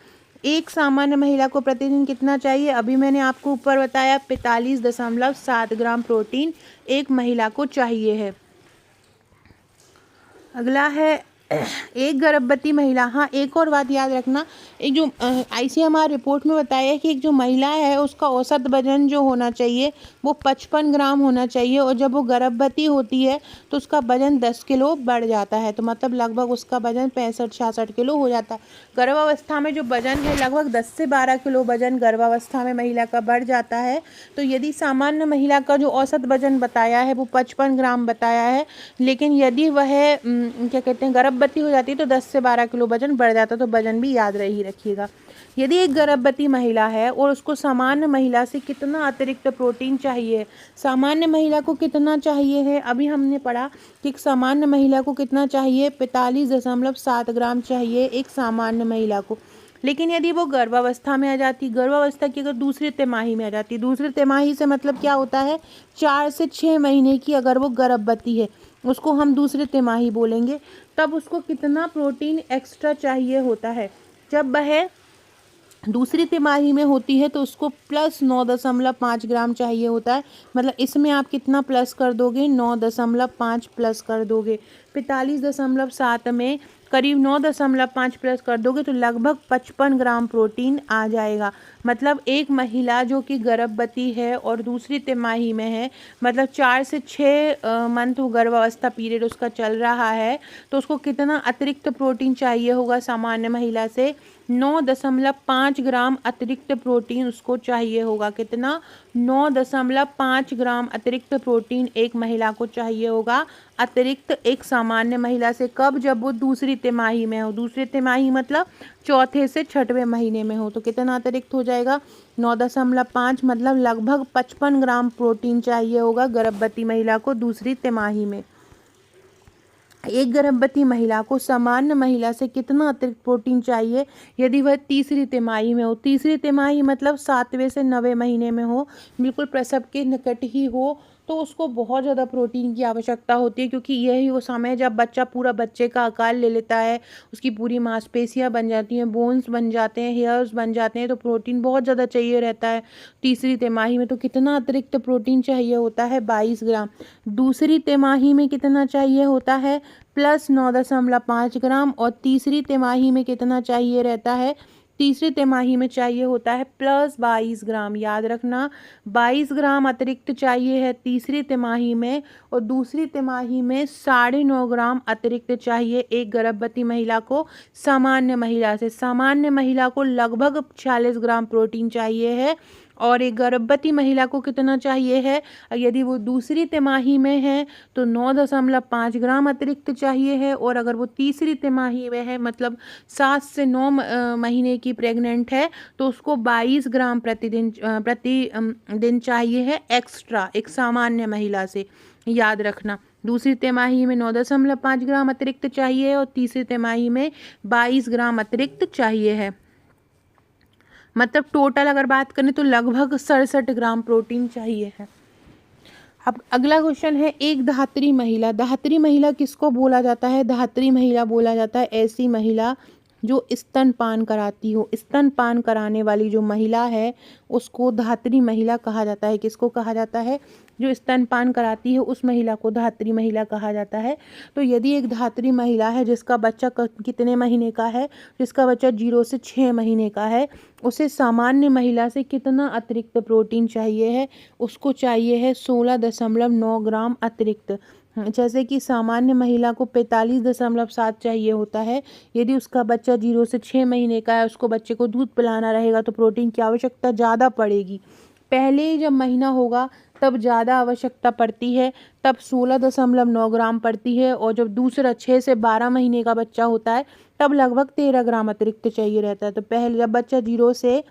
एक सामान्य महिला को प्रतिदिन कितना चाहिए? अभी मैंने आपको ऊपर बताया 45.7 ग्राम प्रोटीन एक महिला को चाहिए है। अगला है एक गर्भवती महिला। हाँ, एक और बात याद रखना, एक जो ICMR रिपोर्ट में बताया है कि एक जो महिला है उसका औसत वजन जो होना चाहिए वो 55 ग्राम होना चाहिए और जब वो गर्भवती होती है तो उसका वजन 10 किलो बढ़ जाता है। तो मतलब लगभग उसका वजन 65-66 किलो हो जाता है। गर्भावस्था में जो वजन है लगभग 10 से 12 किलो वजन गर्भावस्था में महिला का बढ़ जाता है। तो यदि सामान्य महिला का जो औसत वजन बताया है वो 55 ग्राम बताया है, लेकिन यदि वह क्या कहते हैं गर्भवती हो जाती है तो 10 से 12 किलो वजन बढ़ जाता है। तो वजन भी याद ही रखिएगा। यदि एक गर्भवती महिला है और उसको सामान्य महिला से कितना अतिरिक्त प्रोटीन चाहिए, सामान्य महिला को कितना चाहिए है, अभी हमने पढ़ा कि एक सामान्य महिला को कितना चाहिए, 45.7 ग्राम चाहिए एक सामान्य महिला को। लेकिन यदि वो गर्भावस्था में आ जाती, गर्भावस्था की अगर दूसरी तिमाही में आ जाती, दूसरी तिमाही से मतलब क्या होता है, 4 से 6 महीने की अगर वो गर्भवती है उसको हम दूसरी तिमाही बोलेंगे, तब उसको कितना प्रोटीन एक्स्ट्रा चाहिए होता है। जब वह दूसरी तिमाही में होती है तो उसको प्लस 9.5 ग्राम चाहिए होता है। मतलब इसमें आप कितना प्लस कर दोगे, 9.5 प्लस कर दोगे। 45.7 में करीब 9.5 प्लस कर दोगे तो लगभग 55 ग्राम प्रोटीन आ जाएगा। मतलब एक महिला जो कि गर्भवती है और दूसरी तिमाही में है, मतलब 4 से 6 मंथ गर्भावस्था पीरियड उसका चल रहा है, तो उसको कितना अतिरिक्त प्रोटीन चाहिए होगा सामान्य महिला से, 9.5 ग्राम अतिरिक्त प्रोटीन उसको चाहिए होगा। कितना? 9.5 ग्राम अतिरिक्त प्रोटीन एक महिला को चाहिए होगा अतिरिक्त एक सामान्य महिला से। कब? जब वो दूसरी तिमाही में हो। दूसरी तिमाही मतलब चौथे से 6वें महीने में हो। तो कितना अतिरिक्त हो जाएगा? 9.5, मतलब लगभग 55 ग्राम प्रोटीन चाहिए होगा गर्भवती महिला को दूसरी तिमाही में। एक गर्भवती महिला को सामान्य महिला से कितना अतिरिक्त प्रोटीन चाहिए यदि वह तीसरी तिमाही में हो। तीसरी तिमाही मतलब 7वें से 9वें महीने में हो, बिल्कुल प्रसव के निकट ही हो, तो उसको बहुत ज़्यादा प्रोटीन की आवश्यकता होती है, क्योंकि यही वो समय है जब बच्चा पूरा बच्चे का आकार ले लेता है, उसकी पूरी मांसपेशियां बन जाती हैं, बोन्स बन जाते हैं, हेयर्स बन जाते हैं, तो प्रोटीन बहुत ज़्यादा चाहिए रहता है तीसरी तिमाही में। तो कितना अतिरिक्त प्रोटीन चाहिए होता है? 22 ग्राम। दूसरी तिमाही में कितना चाहिए होता है? प्लस 9.5 ग्राम। और तीसरी तिमाही में कितना चाहिए रहता है? तीसरी तिमाही में चाहिए होता है प्लस 22 ग्राम। याद रखना, 22 ग्राम अतिरिक्त चाहिए है तीसरी तिमाही में और दूसरी तिमाही में 9.5 ग्राम अतिरिक्त चाहिए एक गर्भवती महिला को सामान्य महिला से। सामान्य महिला को लगभग 46 ग्राम प्रोटीन चाहिए है और एक गर्भवती महिला को कितना चाहिए है? यदि वो दूसरी तिमाही में है तो 9.5 ग्राम अतिरिक्त चाहिए है, और अगर वो तीसरी तिमाही में है मतलब 7 से 9 महीने की प्रेग्नेंट है तो उसको 22 ग्राम प्रतिदिन चाहिए है एक्स्ट्रा एक सामान्य महिला से। याद रखना, दूसरी तिमाही में 9.5 ग्राम अतिरिक्त चाहिए और तीसरी तिमाही में 22 ग्राम अतिरिक्त चाहिए है। मतलब टोटल अगर बात करें तो लगभग 67 ग्राम प्रोटीन चाहिए है। अब अगला क्वेश्चन है, एक धात्री महिला। धात्री महिला किसको बोला जाता है? धात्री महिला बोला जाता है ऐसी महिला जो स्तनपान कराती हो। स्तनपान कराने वाली जो महिला है उसको धात्री महिला कहा जाता है। किसको कहा जाता है? जो स्तनपान कराती है उस महिला को धात्री महिला कहा जाता है। तो यदि एक धात्री महिला है जिसका बच्चा कितने महीने का है? जिसका बच्चा 0 से 6 महीने का है, उसे सामान्य महिला से कितना अतिरिक्त प्रोटीन चाहिए है? उसको चाहिए है 16.9 ग्राम अतिरिक्त। जैसे कि सामान्य महिला को 45.7 चाहिए होता है। यदि उसका बच्चा 0 से 6 महीने का है, उसको बच्चे को दूध पिलाना रहेगा तो प्रोटीन की आवश्यकता ज़्यादा पड़ेगी। पहले जब महीना होगा तब ज़्यादा आवश्यकता पड़ती है, तब 16.9 ग्राम पड़ती है, और जब दूसरा 6 से 12 महीने का बच्चा होता है तब लगभग 13 ग्राम अतिरिक्त चाहिए रहता है। तो पहले जब बच्चा 0 से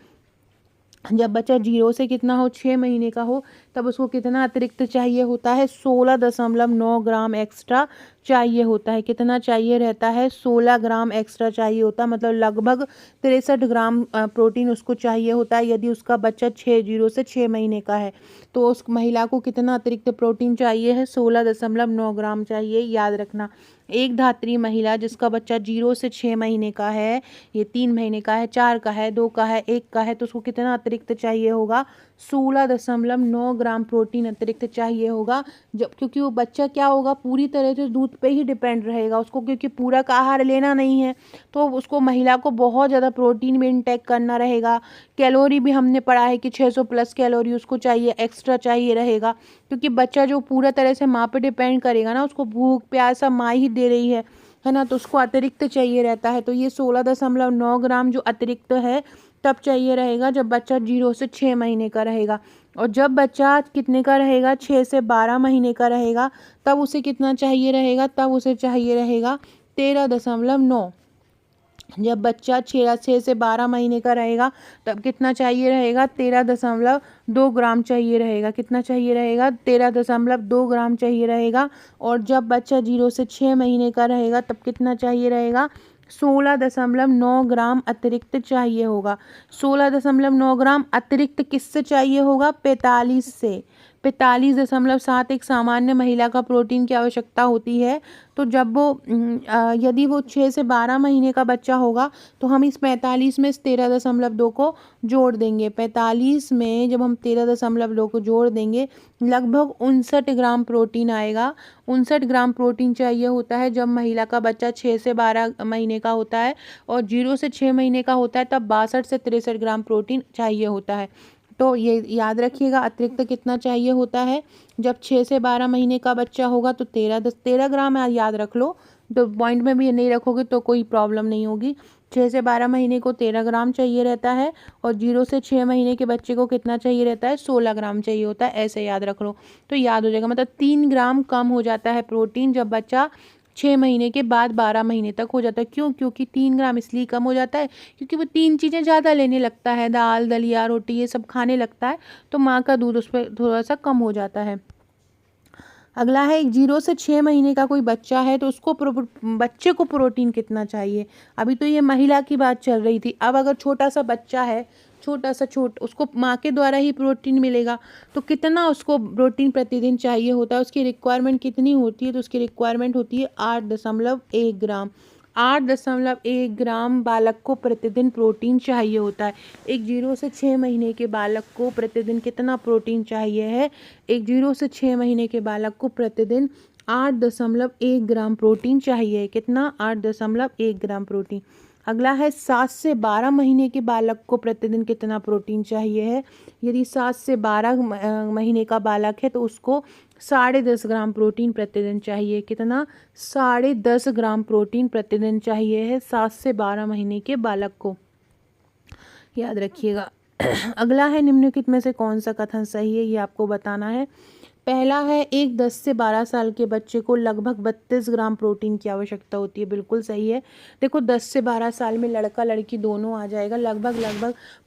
जब बच्चा 0 से कितना हो 6 महीने का हो तब उसको कितना अतिरिक्त चाहिए होता है 16.9 ग्राम एक्स्ट्रा चाहिए होता है। कितना चाहिए रहता है 16 ग्राम एक्स्ट्रा चाहिए होता है, मतलब लगभग 63 ग्राम प्रोटीन उसको चाहिए होता है। यदि उसका बच्चा 0 से 6 महीने का है तो उस महिला को कितना अतिरिक्त प्रोटीन चाहिए है 16.9 ग्राम चाहिए, याद रखना। एक धात्री महिला जिसका बच्चा 0 से 6 महीने का है, ये 3 महीने का है, 4 का है, 2 का है, 1 का है, तो उसको कितना अतिरिक्त चाहिए होगा 16.9 ग्राम प्रोटीन अतिरिक्त चाहिए होगा। जब क्योंकि वो बच्चा क्या होगा पूरी तरह से दूध पे ही डिपेंड रहेगा, उसको क्योंकि पूरक आहार लेना नहीं है तो उसको महिला को बहुत ज़्यादा प्रोटीन भी इंटेक करना रहेगा। कैलोरी भी हमने पढ़ा है कि 600 प्लस कैलोरी उसको चाहिए, एक्स्ट्रा चाहिए रहेगा, क्योंकि बच्चा जो पूरा तरह से माँ पे डिपेंड करेगा ना, उसको भूख प्यास सब माँ ही दे रही है ना, तो उसको अतिरिक्त चाहिए रहता है। तो ये 16.9 ग्राम जो अतिरिक्त है तब चाहिए रहेगा जब बच्चा 0 से 6 महीने का रहेगा। और जब बच्चा कितने का रहेगा 6 से 12 महीने का रहेगा तब उसे कितना चाहिए रहेगा, तब उसे चाहिए रहेगा 13.9। जब बच्चा 6 से 12 महीने का रहेगा तब कितना चाहिए रहेगा 13.2 ग्राम चाहिए रहेगा। कितना चाहिए रहेगा 13.2 ग्राम चाहिए रहेगा। और जब बच्चा 0 से 6 महीने का रहेगा तब कितना चाहिए रहेगा 16.9 ग्राम अतिरिक्त चाहिए होगा। 16.9 ग्राम अतिरिक्त किससे चाहिए होगा 45 से। 45.7 एक सामान्य महिला का प्रोटीन की आवश्यकता होती है। तो जब वो यदि वो 6 से 12 महीने का बच्चा होगा तो हम इस 45 में इस 13.2 को जोड़ देंगे। 45 में जब हम 13.2 को जोड़ देंगे लगभग 59 ग्राम प्रोटीन आएगा। 59 ग्राम प्रोटीन चाहिए होता है जब महिला का बच्चा 6 से 12 महीने का होता है, और 0 से 6 महीने का होता है तब 62 से 63 ग्राम प्रोटीन चाहिए होता है। तो ये याद रखिएगा अतिरिक्त कितना चाहिए होता है जब 6 से 12 महीने का बच्चा होगा तो 13 ग्राम याद रख लो। तो पॉइंट में भी नहीं रखोगे तो कोई प्रॉब्लम नहीं होगी। 6 से 12 महीने को 13 ग्राम चाहिए रहता है, और 0 से 6 महीने के बच्चे को कितना चाहिए रहता है 16 ग्राम चाहिए होता है, ऐसे याद रख लो। तो याद हो जाएगा, मतलब 3 ग्राम कम हो जाता है प्रोटीन जब बच्चा 6 महीने के बाद 12 महीने तक हो जाता है। क्यों? क्योंकि 3 ग्राम इसलिए कम हो जाता है क्योंकि वो 3 चीज़ें ज़्यादा लेने लगता है, दाल दलिया रोटी ये सब खाने लगता है, तो माँ का दूध उस पर थोड़ा सा कम हो जाता है। अगला है 0 से 6 महीने का कोई बच्चा है तो उसको बच्चे को प्रोटीन कितना चाहिए। अभी तो ये महिला की बात चल रही थी, अब अगर छोटा सा बच्चा है, उसको माँ के द्वारा ही प्रोटीन मिलेगा तो कितना उसको प्रोटीन प्रतिदिन चाहिए होता है, उसकी रिक्वायरमेंट कितनी होती है, तो उसकी रिक्वायरमेंट होती है 8.1 ग्राम। 8.1 ग्राम बालक को प्रतिदिन प्रोटीन चाहिए होता है। एक 0 से 6 महीने के बालक को प्रतिदिन कितना प्रोटीन चाहिए है, एक 0 से 6 महीने के बालक को प्रतिदिन 8.1 ग्राम प्रोटीन चाहिए। कितना? 8.1 ग्राम प्रोटीन। अगला है 7 से 12 महीने के बालक को प्रतिदिन कितना प्रोटीन चाहिए है। यदि 7 से 12 महीने का बालक है तो उसको 10.5 ग्राम प्रोटीन प्रतिदिन चाहिए। कितना? 10.5 ग्राम प्रोटीन प्रतिदिन चाहिए है 7 से 12 महीने के बालक को, याद रखिएगा। अगला है निम्नलिखित में से कौन सा कथन सही है, ये आपको बताना है। पहला है एक 10 से 12 साल के बच्चे को लगभग 32 ग्राम प्रोटीन की आवश्यकता होती है, बिल्कुल सही है। देखो 10 से 12 साल में लड़का लड़की दोनों आ जाएगा, लगभग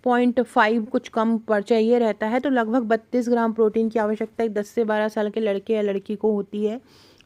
0.5 कुछ कम पर चाहिए रहता है, तो लगभग 32 ग्राम प्रोटीन की आवश्यकता एक 10 से 12 साल के लड़के या लड़की को होती है।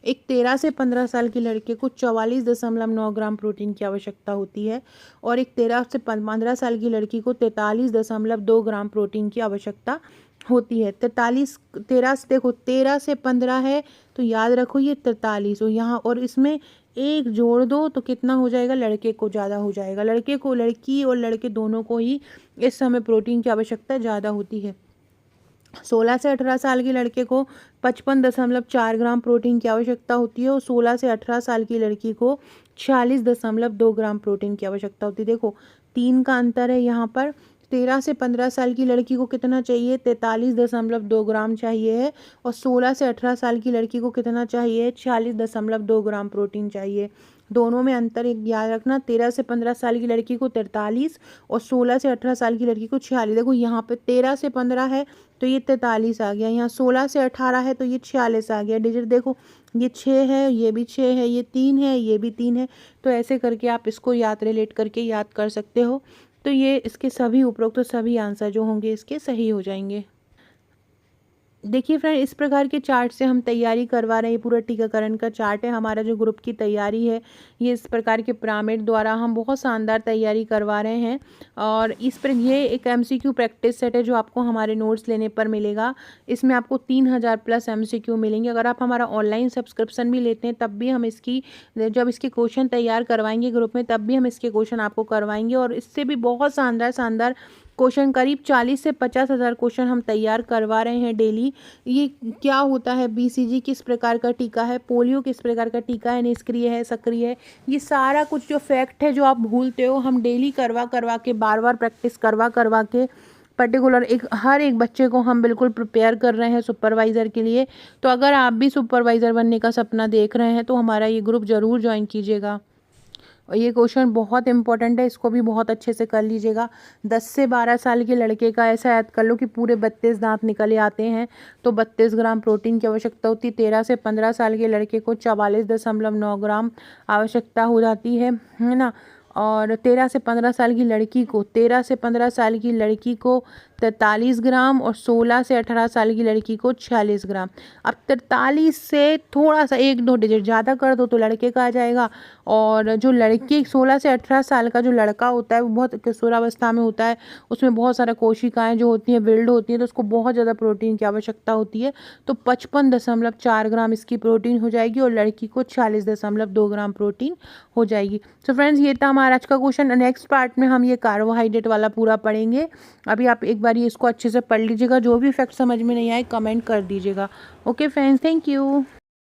एक 13 से 15 साल के लड़के को 44.9 ग्राम प्रोटीन की आवश्यकता होती है, और एक 13 से 15 साल की लड़की को 43.2 ग्राम प्रोटीन की आवश्यकता होती है। 13 से देखो 13 से 15 है तो याद रखो ये 43 हो यहाँ, और इसमें एक जोड़ दो तो कितना हो जाएगा, लड़के को ज़्यादा हो जाएगा। लड़के को, लड़की और लड़के दोनों को ही इस समय प्रोटीन की आवश्यकता ज़्यादा होती है। 16 से 18 साल के लड़के को 55.4 ग्राम प्रोटीन की आवश्यकता होती है, और 16 से 18 साल की लड़की को 46.2 ग्राम प्रोटीन की आवश्यकता होती है। देखो 3 का अंतर है यहाँ पर। 13 से 15 साल की लड़की को कितना चाहिए, 43.2 ग्राम चाहिए है, और 16 से 18 साल की लड़की को कितना चाहिए, 46.2 ग्राम प्रोटीन चाहिए। दोनों में अंतर एक याद रखना, 13 से 15 साल की लड़की को 43 और 16 से 18 साल की लड़की को 46। देखो यहाँ पे 13 से 15 है तो ये 43 आ गया, यहाँ 16 से 18 है तो ये 46 आ गया। डिजिट देखो ये 6 है, ये भी 6 है, ये 3 है, ये भी 3 है, तो ऐसे करके आप इसको याद रिलेट करके याद कर सकते हो। तो ये इसके सभी उपरोक्त तो सभी आंसर जो होंगे इसके सही हो जाएंगे। देखिए फ्रेंड, इस प्रकार के चार्ट से हम तैयारी करवा रहे हैं। पूरा टीकाकरण का चार्ट है हमारा, जो ग्रुप की तैयारी है ये इस प्रकार के पिरामिड द्वारा हम बहुत शानदार तैयारी करवा रहे हैं। और इस पर ये एक एमसीक्यू प्रैक्टिस सेट है जो आपको हमारे नोट्स लेने पर मिलेगा। इसमें आपको 3000 प्लस एमसीक्यू मिलेंगे। अगर आप हमारा ऑनलाइन सब्सक्रिप्शन भी लेते हैं तब भी हम इसकी, जब इसके क्वेश्चन तैयार करवाएंगे ग्रुप में, तब भी हम इसके क्वेश्चन आपको करवाएंगे। और इससे भी बहुत शानदार शानदार क्वेश्चन, करीब 40 से 50 हज़ार क्वेश्चन हम तैयार करवा रहे हैं डेली। ये क्या होता है, बीसीजी किस प्रकार का टीका है, पोलियो किस प्रकार का टीका है, निष्क्रिय है, सक्रिय है, ये सारा कुछ जो फैक्ट है जो आप भूलते हो, हम डेली करवा करवा के, बार बार प्रैक्टिस करवा करवा के पर्टिकुलर हर एक बच्चे को हम बिल्कुल प्रिपेयर कर रहे हैं सुपरवाइज़र के लिए। तो अगर आप भी सुपरवाइज़र बनने का सपना देख रहे हैं तो हमारा ये ग्रुप ज़रूर ज्वाइन कीजिएगा। और ये क्वेश्चन बहुत इंपॉर्टेंट है, इसको भी बहुत अच्छे से कर लीजिएगा। 10 से 12 साल के लड़के का ऐसा याद कर लो कि पूरे 32 दांत निकले आते हैं, तो 32 ग्राम प्रोटीन की आवश्यकता होती है। 13 से 15 साल के लड़के को 44.9 ग्राम आवश्यकता हो जाती है ना। और 13 से 15 साल की लड़की को 43 ग्राम, और 16 से 18 साल की लड़की को 46 ग्राम। अब 43 से थोड़ा सा 1-2 डिजिट ज़्यादा कर दो तो लड़के का आ जाएगा। और जो लड़की 16 से 18 साल का जो लड़का होता है वो बहुत किशोरावस्था में होता है, उसमें बहुत सारा कोशिकाएं जो होती हैं बिल्ड होती हैं, तो उसको बहुत ज़्यादा प्रोटीन की आवश्यकता होती है। तो 55.4 ग्राम इसकी प्रोटीन हो जाएगी, और लड़की को 46.2 ग्राम प्रोटीन हो जाएगी। तो फ्रेंड्स, ये था हमारा आज का क्वेश्चन। नेक्स्ट पार्ट में हम ये कार्बोहाइड्रेट वाला पूरा पढ़ेंगे। अभी आप एक बार ये इसको अच्छे से पढ़ लीजिएगा, जो भी फैक्ट समझ में नहीं आए कमेंट कर दीजिएगा। Okay friends, thank you.